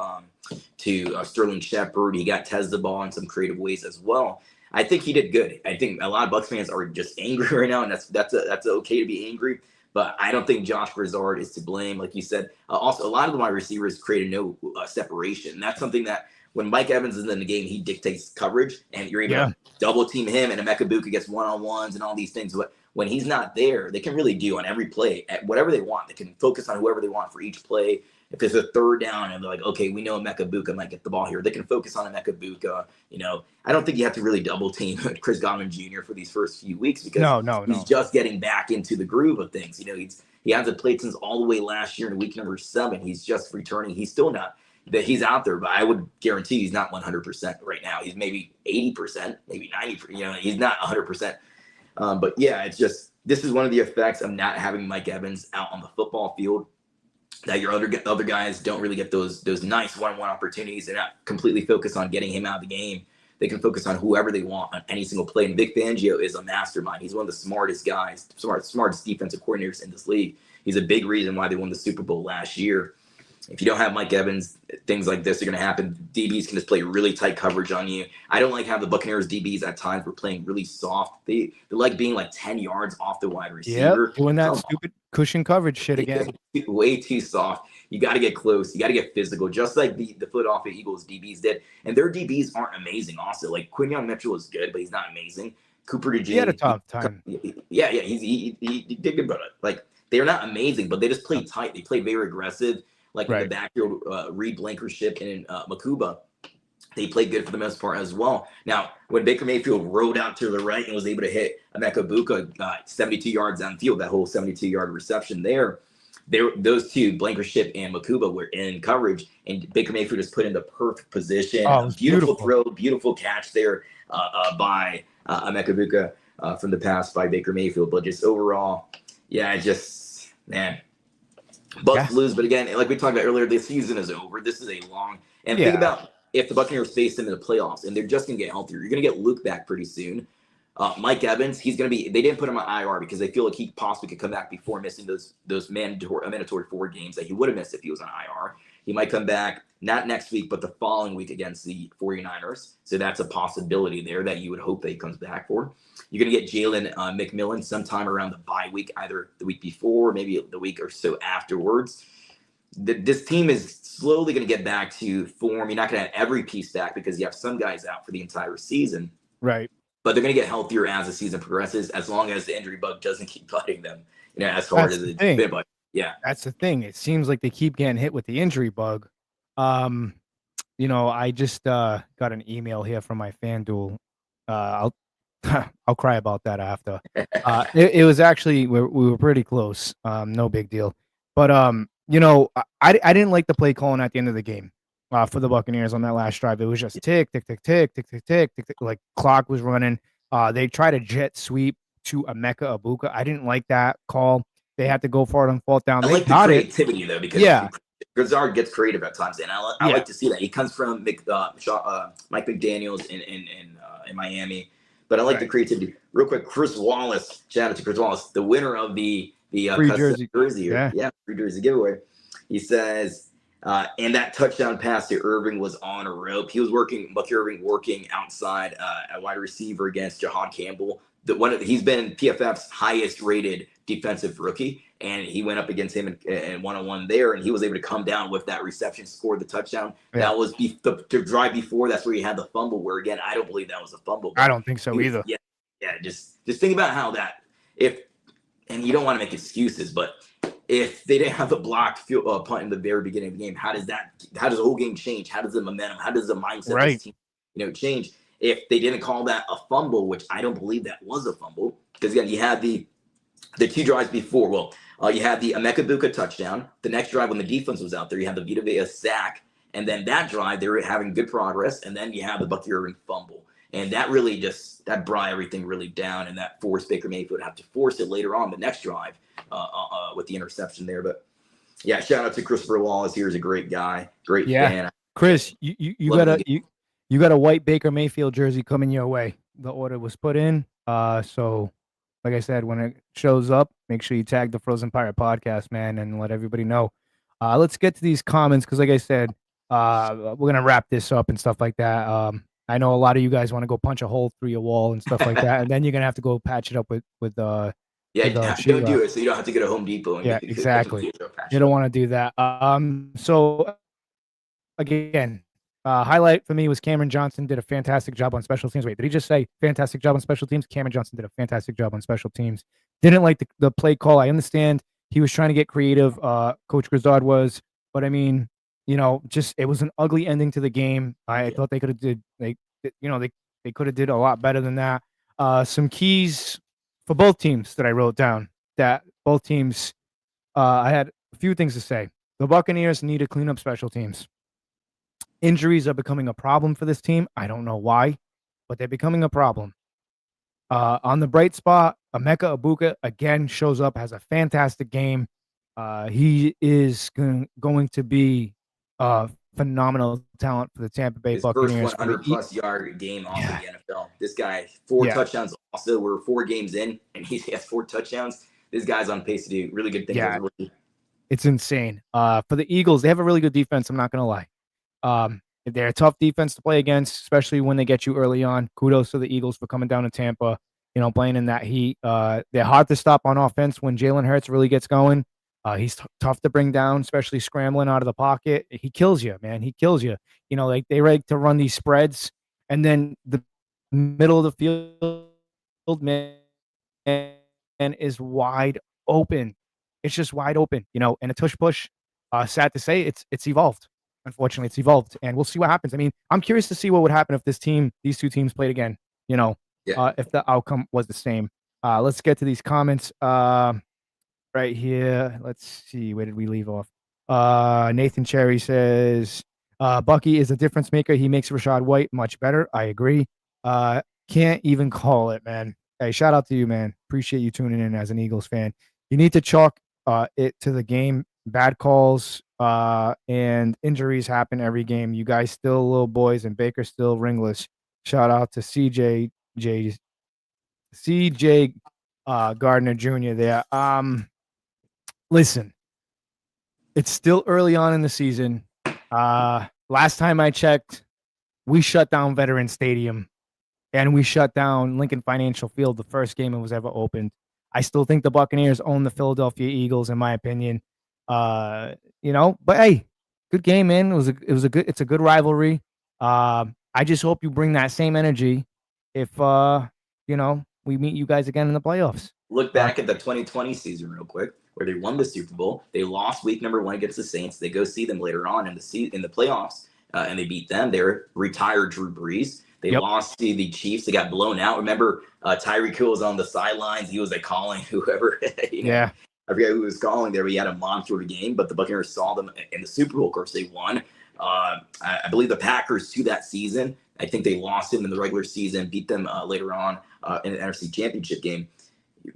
Sterling Shepard. He got Tez the ball in some creative ways as well. I think he did good. I think a lot of Bucs fans are just angry right now, and that's okay to be angry. But I don't think Josh Broussard is to blame. Like you said, also a lot of the wide receivers created no separation. That's something that when Mike Evans is in the game, he dictates coverage, and you're able to double team him, and Emeka Buka gets one-on-ones and all these things. But when he's not there, they can really do on every play at whatever they want. They can focus on whoever they want for each play. If there's a third down and they're like, okay, we know Emeka Buka might get the ball here, they can focus on Emeka Buka. I don't think you have to really double team Chris Godwin Jr. for these first few weeks because he's just getting back into the groove of things. He hasn't played since all the way last year in week number 7. He's just returning. He's still not that he's out there, but I would guarantee he's not 100% right now. He's maybe 80%, maybe 90%. He's not 100%. But yeah, it's just this is one of the effects of not having Mike Evans out on the football field. That your other guys don't really get those nice one-on-one opportunities. They're not completely focused on getting him out of the game. They can focus on whoever they want on any single play. And Vic Fangio is a mastermind. He's one of the smartest guys, smartest defensive coordinators in this league. He's a big reason why they won the Super Bowl last year. If you don't have Mike Evans, things like this are going to happen. DBs can just play really tight coverage on you. I don't like how the Buccaneers DBs at times were playing really soft. They like being like 10 yards off the wide receiver. Yeah, doing that stupid cushion coverage shit again. Way too soft. You got to get close. You got to get physical, just like the Philadelphia Eagles DBs did. And their DBs aren't amazing also. Like Quinyon Mitchell is good, but he's not amazing. Cooper DeJean. He had a tough time. Yeah. He did good, brother. Like, they're not amazing, but they just play tight. They play very aggressive. Like in the backfield, Reed Blankenship and Makuba, they played good for the most part as well. Now, when Baker Mayfield rode out to the right and was able to hit Emeka Buka 72 yards downfield, that whole 72-yard reception there, those two, Blankenship and Makuba, were in coverage, and Baker Mayfield was put in the perfect position. Beautiful throw, beautiful catch there by Emeka Buka from the pass by Baker Mayfield. But just overall, man. Bucks lose, but again, like we talked about earlier, the season is over. This is a long think about if the Buccaneers face them in the playoffs and they're just gonna get healthier. You're gonna get Luke back pretty soon. Mike Evans, he's gonna be. They didn't put him on IR because they feel like he possibly could come back before missing those mandatory 4 games that he would have missed if he was on IR. He might come back not next week, but the following week against the 49ers. So that's a possibility there that you would hope that he comes back for. You're going to get Jalen McMillan sometime around the bye week, either the week before, maybe the week or so afterwards. This team is slowly going to get back to form. You're not going to have every piece back because you have some guys out for the entire season. Right. But they're going to get healthier as the season progresses, as long as the injury bug doesn't keep biting them, as hard as it's been. But yeah, that's the thing. It seems like they keep getting hit with the injury bug. I just got an email here from my FanDuel. I'll cry about that after. It was actually we were pretty close. No big deal. But I didn't like the play calling at the end of the game for the Buccaneers on that last drive. It was just tick, tick, tick, tick, tick, tick, tick, tick, tick, like clock was running. They tried a jet sweep to Emeka Egbuka. I didn't like that call. They had to go for it on fourth down. I like the creativity though, because Grizzard gets creative at times, and I like to see that. He comes from Mike McDaniels in Miami, but I like the creativity. Real quick, Chris Wallace, shout out to Chris Wallace, the winner of the free jersey free jersey giveaway. He says, and that touchdown pass to Irving was on a rope. He was Bucky Irving working outside a wide receiver against Jahan Campbell. He's been PFF's highest rated defensive rookie, and he went up against him in one-on-one there, and he was able to come down with that reception, scored the touchdown. Yeah. That was the drive before. That's where he had the fumble, where, again, I don't believe that was a fumble. I don't think so either. Yeah, just think about how that – and you don't want to make excuses, but if they didn't have the blocked punt in the very beginning of the game, how does the whole game change? How does the momentum, how does the mindset of this team, change? If they didn't call that a fumble, which I don't believe that was a fumble, because again, you had the two drives before. Well, you had the Emeka Egbuka touchdown. The next drive when the defense was out there, you had the Vita Vea sack. And then that drive, they were having good progress. And then you have the Bucky Irving fumble. And that really that brought everything really down. And that forced Baker Mayfield to have to force it later on the next drive with the interception there. But yeah, shout out to Christopher Wallace. He's a great guy. Great fan. Chris, you got a white Baker Mayfield jersey coming your way. The order was put in. So like I said, when it shows up, make sure you tag the Frozen Pirate podcast, man, and let everybody know. Let's get to these comments because, like I said, we're gonna wrap this up and stuff like that. I know a lot of you guys want to go punch a hole through your wall and stuff like that, and then you're gonna have to go patch it up with don't do it so you don't have to go to Home Depot. And exactly. You don't want to do that. So again. Highlight for me was Cameron Johnson did a fantastic job on special teams. Wait, did he just say fantastic job on special teams? Cameron Johnson did a fantastic job on special teams. Didn't like the play call. I understand he was trying to get creative. Coach Grizzard was, but I mean, just it was an ugly ending to the game. I thought they could have did they could have did a lot better than that. Some keys for both teams that I wrote down. That both teams, I had a few things to say. The Buccaneers need to clean up special teams. Injuries are becoming a problem for this team. I don't know why, but they're becoming a problem. On the bright spot, Emeka Egbuka again shows up, has a fantastic game. He is going to be a phenomenal talent for the Tampa Bay Buccaneers. First 100-plus yard game off of the NFL. This guy, 4 touchdowns also. We're 4 games in, and he has 4 touchdowns. This guy's on pace to do really good things. Yeah, it's insane. For the Eagles, they have a really good defense. I'm not going to lie. They're a tough defense to play against, especially when they get you early on. Kudos to the Eagles for coming down to Tampa, playing in that heat. They're hard to stop on offense when Jalen Hurts really gets going. He's tough to bring down, especially scrambling out of the pocket. He kills you, man. He kills you. Like they like to run these spreads, and then the middle of the field, man, and is wide open. It's just wide open, and a tush push. Sad to say, it's evolved. Unfortunately, it's evolved, and we'll see what happens. I mean, I'm curious to see what would happen if these two teams played again. If the outcome was the same. Let's get to these comments right here. Let's see, where did we leave off? Nathan Cherry says, Bucky is a difference maker. He makes Rachaad White much better. I agree. Can't even call it, man. Hey, shout out to you, man. Appreciate you tuning in as an Eagles fan. You need to chalk it to the game. Bad calls and injuries happen every game. You guys still little boys, and Baker still ringless. Shout out to CJ Gardner Jr. there. Listen, it's still early on in the season. Last time I checked, we shut down Veterans Stadium and we shut down Lincoln Financial Field the first game it was ever opened. I still think the Buccaneers own the Philadelphia Eagles, in my opinion. But hey, good game, man. It's a good rivalry. I just hope you bring that same energy if we meet you guys again in the playoffs. Look back at the 2020 season real quick, where they won the Super Bowl. They lost week number 1 against the Saints. They go see them later on in the playoffs, and they beat them. They're retired Drew Brees. They lost to the Chiefs. They got blown out. Remember, Tyreek Hill was on the sidelines. He was calling whoever. Yeah. I forget who was calling there, but he had a monster of a game. But the Buccaneers saw them in the Super Bowl. Of course, they won. I believe the Packers to that season. I think they lost him in the regular season, beat them later on in an NFC Championship game.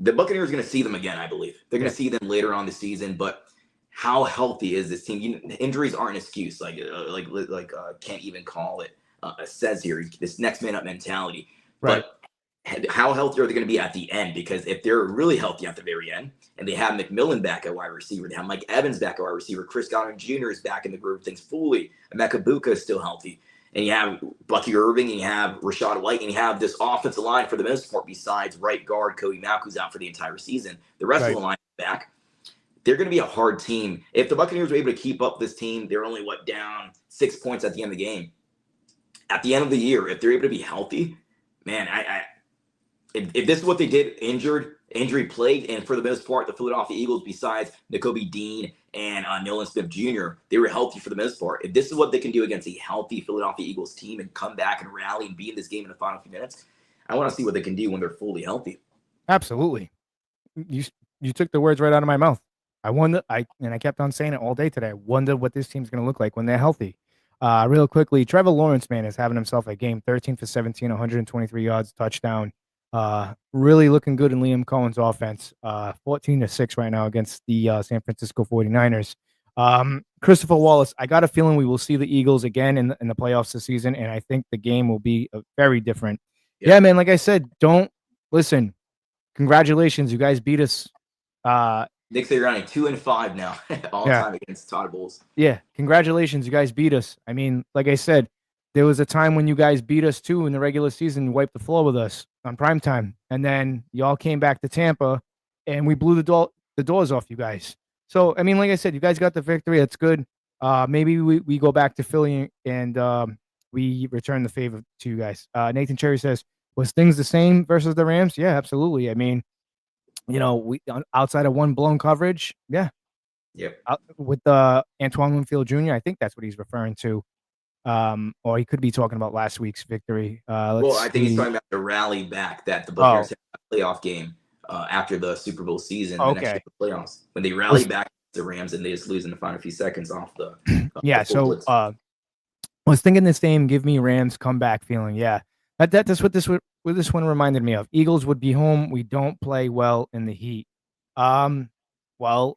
The Buccaneers are going to see them again, I believe. They're going to see them later on the season, but how healthy is this team? Injuries aren't an excuse. Can't even call it. Says here, this next man up mentality. Right. But how healthy are they going to be at the end? Because if they're really healthy at the very end, and they have McMillan back at wide receiver, they have Mike Evans back at wide receiver, Chris Godwin Jr. is back in the groove of things fully, Emeka Buka is still healthy, and you have Bucky Irving, and you have Rashad White, and you have this offensive line for the most part, besides right guard Cody Mack, who's out for the entire season. The rest of the line is back. They're going to be a hard team. If the Buccaneers were able to keep up this team, they're only down 6 points at the end of the game. At the end of the year, if they're able to be healthy, man, if this is what they did, injury plagued, and for the most part, the Philadelphia Eagles, besides Nakobe Dean and Nolan Smith Jr., they were healthy for the most part. If this is what they can do against a healthy Philadelphia Eagles team and come back and rally and be in this game in the final few minutes, I want to see what they can do when they're fully healthy. Absolutely. You took the words right out of my mouth. I kept on saying it all day today. I wonder what this team's going to look like when they're healthy. Real quickly, Trevor Lawrence, man, is having himself a game. 13 for 17, 123 yards, touchdown. Really looking good in Liam Cohen's offense. 14-6 right now against the San Francisco 49ers. Christopher Wallace, I got a feeling we will see the Eagles again in the playoffs this season, and I think the game will be very different. Yeah, man, like I said, don't listen. Congratulations, you guys beat us. Nick, they're running 2-5 now, all time against Todd Bowles. Yeah, congratulations, you guys beat us. I mean, like I said, there was a time when you guys beat us too in the regular season. You wiped the floor with us on primetime, and then y'all came back to Tampa, and we blew the doors off you guys. So, I mean, like I said, you guys got the victory. That's good. Maybe we go back to Philly and we return the favor to you guys. Nathan Cherry says, was things the same versus the Rams? Yeah, absolutely. I mean, we outside of one blown coverage, yeah. Yep. With Antoine Winfield Jr., I think that's what he's referring to. Or he could be talking about last week's victory. I think he's talking about the rally back that the Buccaneers had a playoff game after the Super Bowl season, the next week of the playoffs, when they rallied back the Rams and they just lose in the final few seconds off the I was thinking the same. Give me Rams comeback feeling. Yeah, that's what this one reminded me of. Eagles would be home. We don't play well in the heat. Well,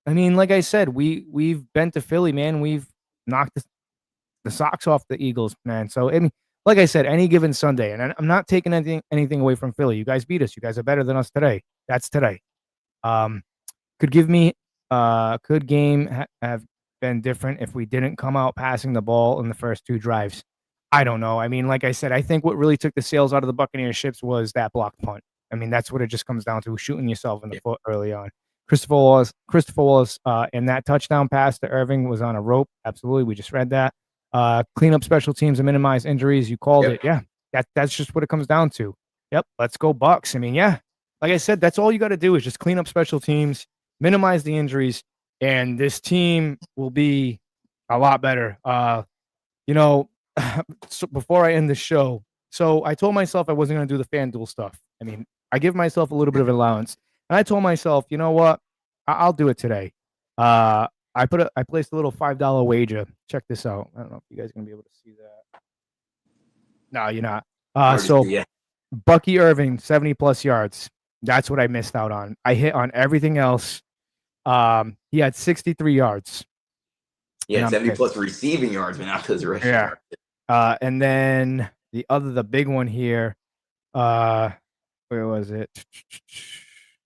I mean, like I said, we've been to Philly, man. We've knocked the socks off the Eagles, man. So, I mean, like I said, any given Sunday, and I'm not taking anything away from Philly. You guys beat us. You guys are better than us today. That's today. Could game have been different if we didn't come out passing the ball in the first 2 drives? I don't know. I mean, like I said, I think what really took the sails out of the Buccaneers ships was that blocked punt. I mean, that's what it just comes down to, shooting yourself in the foot early on. Christopher Wallace, and that touchdown pass to Irving was on a rope. Absolutely. We just read that. Clean up special teams and minimize injuries. You called it. Yeah. That's just what it comes down to. Yep. Let's go Bucks. I mean, yeah. Like I said, that's all you got to do is just clean up special teams, minimize the injuries, and this team will be a lot better. So before I end the show, so I told myself I wasn't going to do the FanDuel stuff. I mean, I give myself a little bit of allowance. And I told myself, you know what? I'll do it today. I placed a little $5 wager. Check this out. I don't know if you guys are going to be able to see that. No, you're not. Bucky Irving, 70-plus yards. That's what I missed out on. I hit on everything else. He had 63 yards. Yeah, 70-plus receiving yards, but not those rushing yards. And then the big one here, where was it?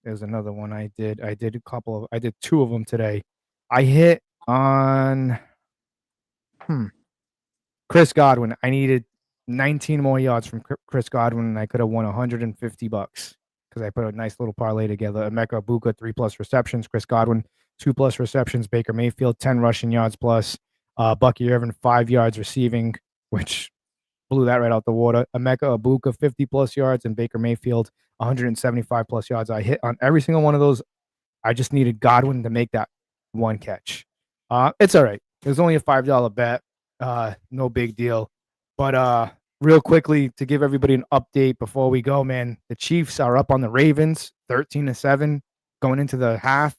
There's another one I did. I did 2 of them today. I hit on Chris Godwin. I needed 19 more yards from Chris Godwin, and I could have won $150 because I put a nice little parlay together. Emeka Ibuka, 3+ receptions. Chris Godwin, 2+ receptions. Baker Mayfield, 10 rushing yards plus. Bucky Irvin, 5 yards receiving, which blew that right out the water. Emeka Ibuka, 50+ yards, and Baker Mayfield, 175+ yards. I hit on every single one of those. I just needed Godwin to make that one catch. It's all right. It was only a $5 bet. No big deal. But real quickly, to give everybody an update before we go, man, the Chiefs are up on the Ravens, 13-7, going into the half.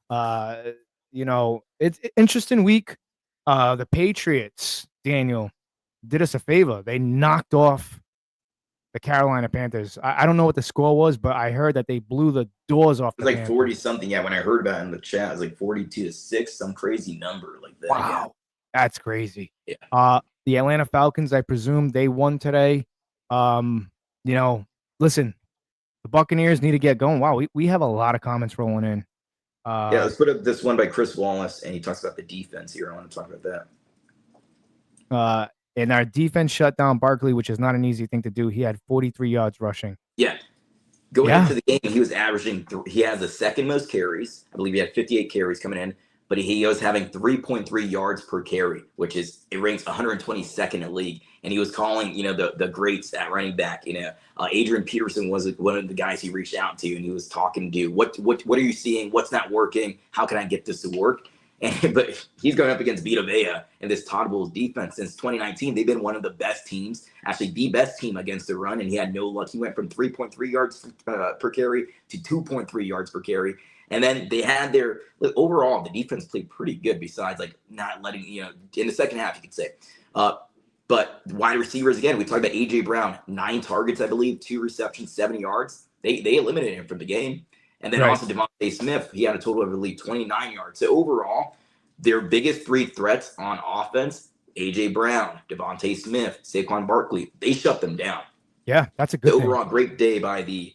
It's an interesting week. The Patriots, Daniel, did us a favor. They knocked off the Carolina Panthers. I don't know what the score was, but I heard that they blew the doors off. It was like 40 something. Yeah, when I heard about it in the chat, it was like 42-6, some crazy number like that. Wow, that's crazy. Yeah. The Atlanta Falcons, I presume they won today. Listen, the Buccaneers need to get going. Wow, we have a lot of comments rolling in. Let's put up this one by Chris Wallace, and he talks about the defense here. I want to talk about that. And our defense shut down Barkley, which is not an easy thing to do. He had 43 yards rushing. Yeah. Going into the game, he was averaging, he has the second most carries. I believe he had 58 carries coming in, but he was having 3.3 yards per carry, which is, it ranks 122nd in the league. And he was calling, the greats at running back. Adrian Peterson was one of the guys he reached out to, and he was talking to, what are you seeing? What's not working? How can I get this to work? But he's going up against Vita Vea and this Todd Bowles defense. Since 2019, they've been one of the best teams, actually the best team against the run, and he had no luck. He went from 3.3 yards per carry to 2.3 yards per carry. And then they had overall, the defense played pretty good besides not letting, in the second half, you could say. But wide receivers, again, we talked about A.J. Brown, 9 targets, I believe, 2 receptions, 70 yards. They eliminated him from the game. And then also Devontae Smith, he had a total of, I believe, 29 yards. So overall, their biggest 3 threats on offense, A.J. Brown, Devontae Smith, Saquon Barkley, they shut them down. Yeah, that's a good overall great day by the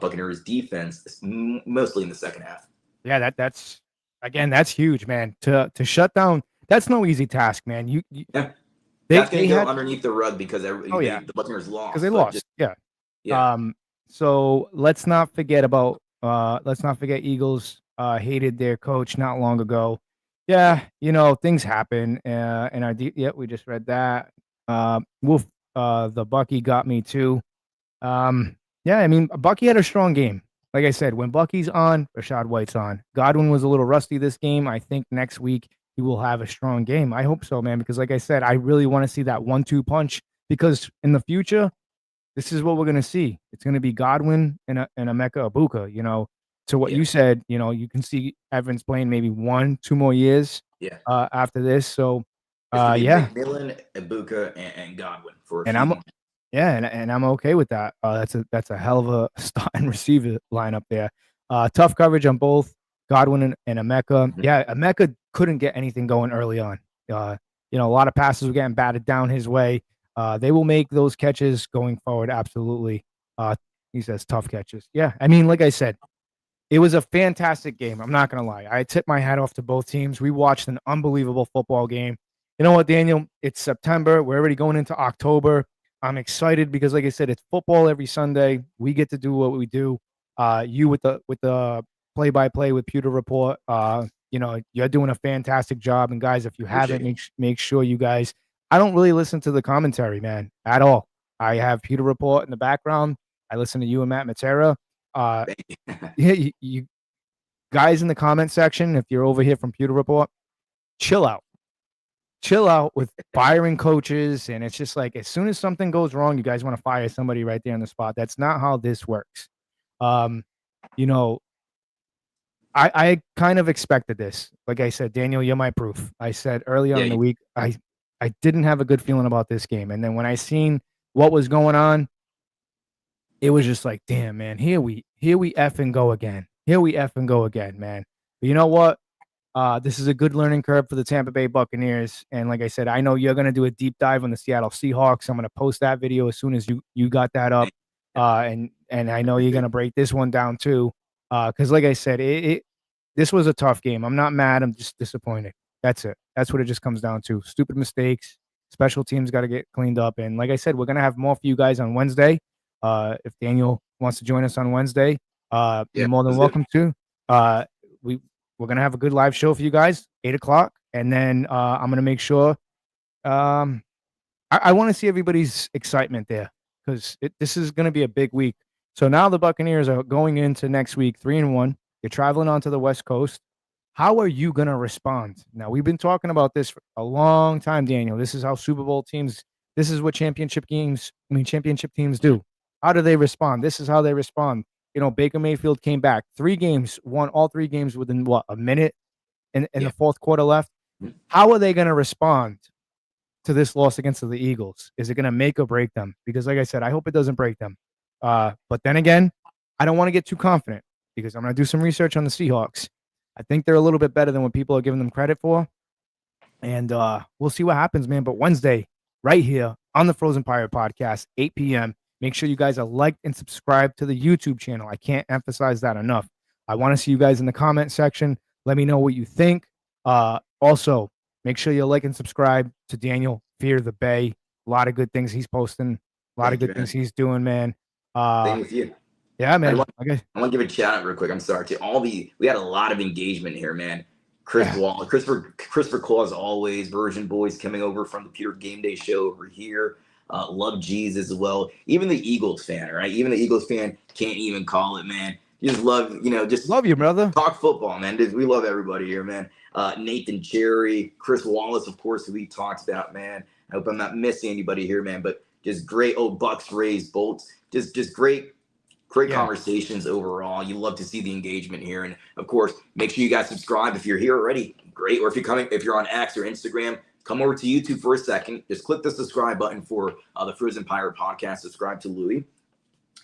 Buccaneers defense, mostly in the second half. Yeah, that's huge, man. To shut down, that's no easy task, man. That's going to go underneath the rug because the Buccaneers lost. Because they lost, yeah. So let's not forget Eagles hated their coach not long ago. Yeah, things happen. We just read that. The Bucky got me too. Bucky had a strong game. Like I said, when Bucky's on, Rachaad White's on. Godwin was a little rusty this game. I think next week he will have a strong game. I hope so, man, because like I said, I really want to see that 1-2 punch because in the future, this is what we're going to see. It's going to be Godwin and Emeka Ibuka, to what you said, you can see Evans playing maybe 1-2 more years after this. So, McMillan, Ibuka, and Godwin for and I'm okay with that. That's a hell of a starting receiver lineup there. Tough coverage on both Godwin and Emeka. Yeah, Emeka couldn't get anything going early on. A lot of passes were getting batted down his way. They will make those catches going forward. Absolutely. He says tough catches. Yeah. I mean, like I said, it was a fantastic game. I'm not going to lie. I tip my hat off to both teams. We watched an unbelievable football game. You know what, Daniel? It's September. We're already going into October. I'm excited because, like I said, it's football every Sunday. We get to do what we do. You with the play-by-play with Pewter Report. You're doing a fantastic job. And guys, if you haven't, make sure you guys. I don't really listen to the commentary, man, at all. I have Pewter Report in the background. I listen to you and Matt Matera. You guys in the comment section, if you're over here from Pewter Report, chill out with firing coaches. And it's just like, as soon as something goes wrong, you guys want to fire somebody right there on the spot. That's not how this works. I kind of expected this. Like I said, Daniel, you're my proof. I said early on in the week, I didn't have a good feeling about this game. And then when I seen what was going on, it was just like, damn, man, here we effing go again. Here we effing go again, man. But you know what? This is a good learning curve for the Tampa Bay Buccaneers. And like I said, I know you're going to do a deep dive on the Seattle Seahawks. I'm going to post that video as soon as you got that up. And I know you're going to break this one down too. Because like I said, this was a tough game. I'm not mad. I'm just disappointed. That's it. That's what it just comes down to. Stupid mistakes. Special teams got to get cleaned up. And like I said, we're going to have more for you guys on Wednesday. If Daniel wants to join us on Wednesday, you're more than welcome to. We're going to have a good live show for you guys, 8 o'clock. And then I'm going to make sure I want to see everybody's excitement there because this is going to be a big week. So now the Buccaneers are going into next week 3-1. You're traveling onto the West Coast. How are you going to respond? Now, we've been talking about this for a long time, Daniel. This is how Super Bowl teams, this is what championship teams do. How do they respond? This is how they respond. Baker Mayfield came back 3 games, won all 3 games within a minute in the fourth quarter left. How are they going to respond to this loss against the Eagles? Is it going to make or break them? Because like I said, I hope it doesn't break them. But then again, I don't want to get too confident because I'm going to do some research on the Seahawks. I think they're a little bit better than what people are giving them credit for. And we'll see what happens, man. But Wednesday, right here on the Frozen Pirate Podcast, 8 p.m., make sure you guys are liked and subscribed to the YouTube channel. I can't emphasize that enough. I want to see you guys in the comment section. Let me know what you think. Also, make sure you like and subscribe to Daniel Fear the Bay. A lot of good things he's posting. A lot of good things he's doing, man. Same with you. Yeah, man. I want to give a shout out real quick. I'm sorry to we had a lot of engagement here, man. Christopher Claus, always Virgin Boys coming over from the Pure Game Day show over here. Love G's as well. Even the Eagles fan, right? Even the Eagles fan can't even call it, man. You just love, just love you, brother. Talk football, man. We love everybody here, man. Nathan Cherry, Chris Wallace, of course, who we talked about, man. I hope I'm not missing anybody here, man. But just great old Bucks, Rays, Bolts. Just great conversations overall. You love to see the engagement here. And of course, make sure you guys subscribe if you're here already. Great. Or if you're on X or Instagram, come over to YouTube for a second. Just click the subscribe button for the Frozen Pirate Podcast. Subscribe to Louis.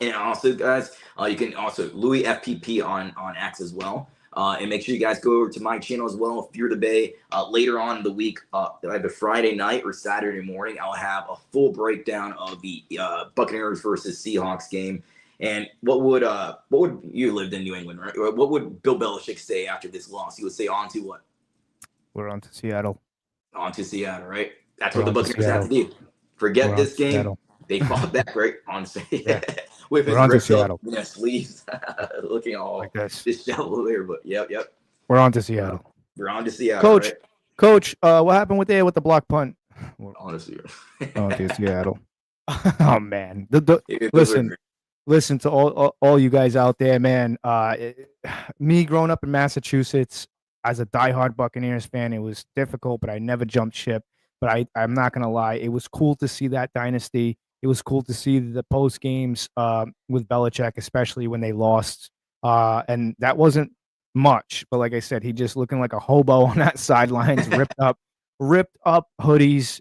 And also, guys, you can also Louis FPP on X as well. And make sure you guys go over to my channel as well, Fear the Bay. Later on in the week, either Friday night or Saturday morning, I'll have a full breakdown of the Buccaneers versus Seahawks game. And what would you lived in New England, right? What would Bill Belichick say after this loss? He would say, "On to what? We're on to Seattle. On to Seattle, right? That's what the Buccaneers have to do. Forget this game. Seattle. They fought back, right? Honestly, with his ripped up sleeves, looking all like disheveled there. But yep. We're on to Seattle. We're on to Seattle, Coach. What happened with the block punt? On to Seattle. On to Seattle. Oh man, Listen to all you guys out there, man. Me growing up in Massachusetts as a diehard Buccaneers fan, it was difficult, but I never jumped ship. But I'm not going to lie. It was cool to see that dynasty. It was cool to see the post games with Belichick, especially when they lost. And that wasn't much. But like I said, he just looking like a hobo on that sidelines, ripped up hoodies,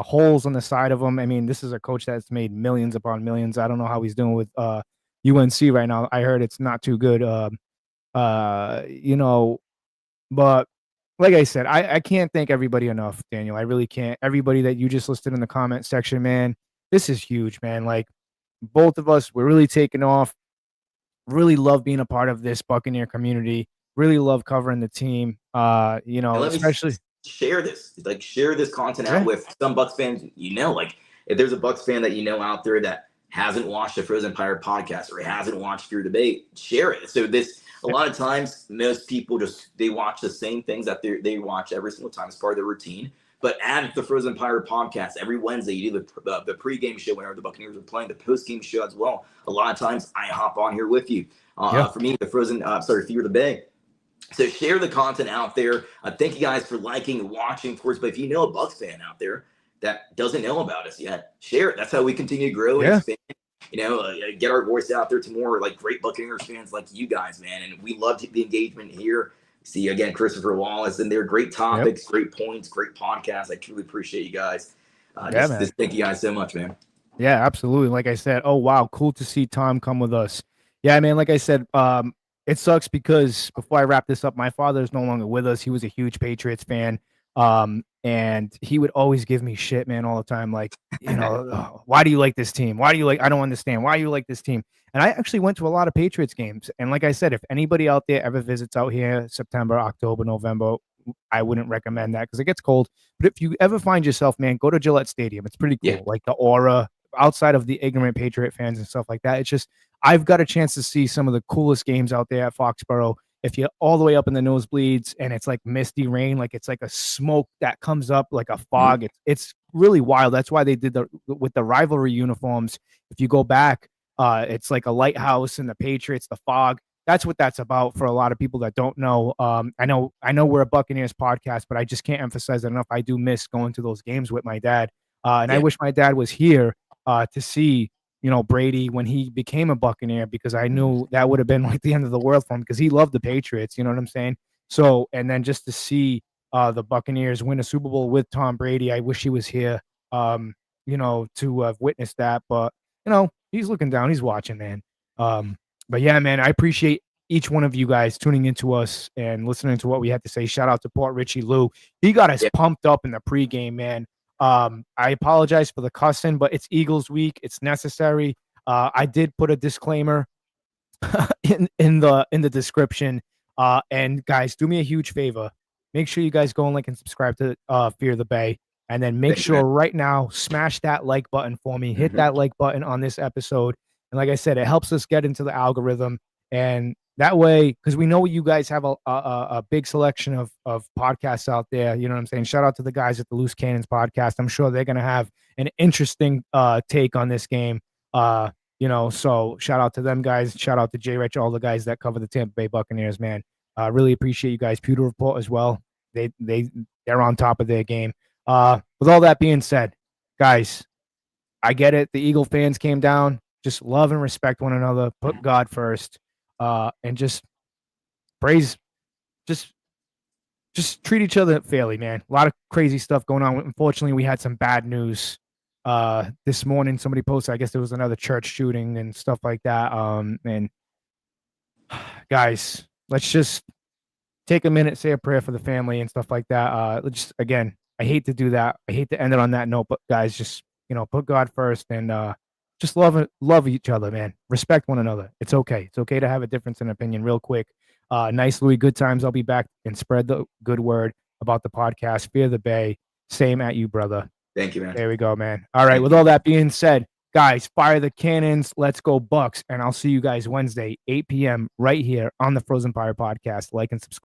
holes on the side of them. I mean, this is a coach that's made millions upon millions. I don't know how he's doing with UNC right now. I heard it's not too good. But like I said, I can't thank everybody enough, Daniel. I really can't. Everybody that you just listed in the comment section, man, this is huge, man. Like both of us, we're really taking off. Really love being a part of this Buccaneer community. Really love covering the team. Especially share this content out with some Bucks fans. Like if there's a Bucks fan that out there that hasn't watched the Frozen Pirate Podcast or hasn't watched Fear Debate, share it. So a lot of times, most people they watch the same things that they watch every single time as part of their routine. But add the Frozen Pirate Podcast every Wednesday. You do the pregame show whenever the Buccaneers are playing, the postgame show as well. A lot of times, I hop on here with you. For me, the Fear the Bay. So share the content out there. Thank you guys for liking and watching, of course. But if you know a Bucks fan out there that doesn't know about us yet, share it. That's how we continue to grow and expand. Get our voice out there to more like great Buccaneers fans like you guys, man. And we love the engagement here. See again, Christopher Wallace, and they're great topics, great points, great podcasts. I truly appreciate you guys. Thank you guys so much, man. Yeah, absolutely. Like I said, oh wow, cool to see Tom come with us. Yeah, man. Like I said, it sucks because before I wrap this up, my father is no longer with us. He was a huge Patriots fan. And he would always give me shit, man, all the time. Like, why do you like this team? I don't understand. Why do you like this team? And I actually went to a lot of Patriots games. And like I said, if anybody out there ever visits out here, September, October, November, I wouldn't recommend that because it gets cold. But if you ever find yourself, man, go to Gillette Stadium. It's pretty cool. Yeah. Like the aura outside of the ignorant Patriot fans and stuff like that. It's just I've got a chance to see some of the coolest games out there at Foxborough. If you're all the way up in the nosebleeds and it's like misty rain, like it's like a smoke that comes up like a fog. It's really wild. That's why they did with the rivalry uniforms. If you go back, it's like a lighthouse and the Patriots, the fog. That's what that's about for a lot of people that don't know. I know we're a Buccaneers podcast, but I just can't emphasize it enough. I do miss going to those games with my dad. And I wish my dad was here to see, Brady when he became a Buccaneer, because I knew that would have been like the end of the world for him because he loved the Patriots. You know what I'm saying? So, and then just to see the Buccaneers win a Super Bowl with Tom Brady, I wish he was here, to have witnessed that. But, he's looking down. He's watching, man. But yeah, man, I appreciate each one of you guys tuning into us and listening to what we had to say. Shout out to Port Richie Lou. He got us pumped up in the pregame, man. I apologize for the cussing, but it's Eagles week. It's necessary. I did put a disclaimer in the description. And guys, do me a huge favor. Make sure you guys go and like and subscribe to Fear the Bay. And then make sure right now, smash that like button for me. Hit that like button on this episode. And like I said, it helps us get into the algorithm. And that way, because we know you guys have a big selection of podcasts out there. You know what I'm saying? Shout out to the guys at the Loose Cannons podcast. I'm sure they're going to have an interesting take on this game. So shout out to them guys. Shout out to Jay Rich, all the guys that cover the Tampa Bay Buccaneers, man. Really appreciate you guys. Pewter Report as well. They're on top of their game. With all that being said, guys, I get it. The Eagle fans came down. Just love and respect one another. Put God first. And just praise, just treat each other fairly, man. A lot of crazy stuff going on. Unfortunately, we had some bad news this morning. Somebody posted, I guess there was another church shooting and stuff like that. And guys, let's just take a minute, say a prayer for the family and stuff like that. Again, I hate to do that. I hate to end it on that note, but guys, just, put God first and just love each other, man. Respect one another. It's okay. It's okay to have a difference in opinion. Real quick. Nice, Louis. Good times. I'll be back and spread the good word about the podcast. Fear the Bay. Same at you, brother. Thank you, man. There we go, man. All right. With all that being said, guys, fire the cannons. Let's go Bucks. And I'll see you guys Wednesday, 8 p.m. right here on the Frozen Fire podcast. Like and subscribe.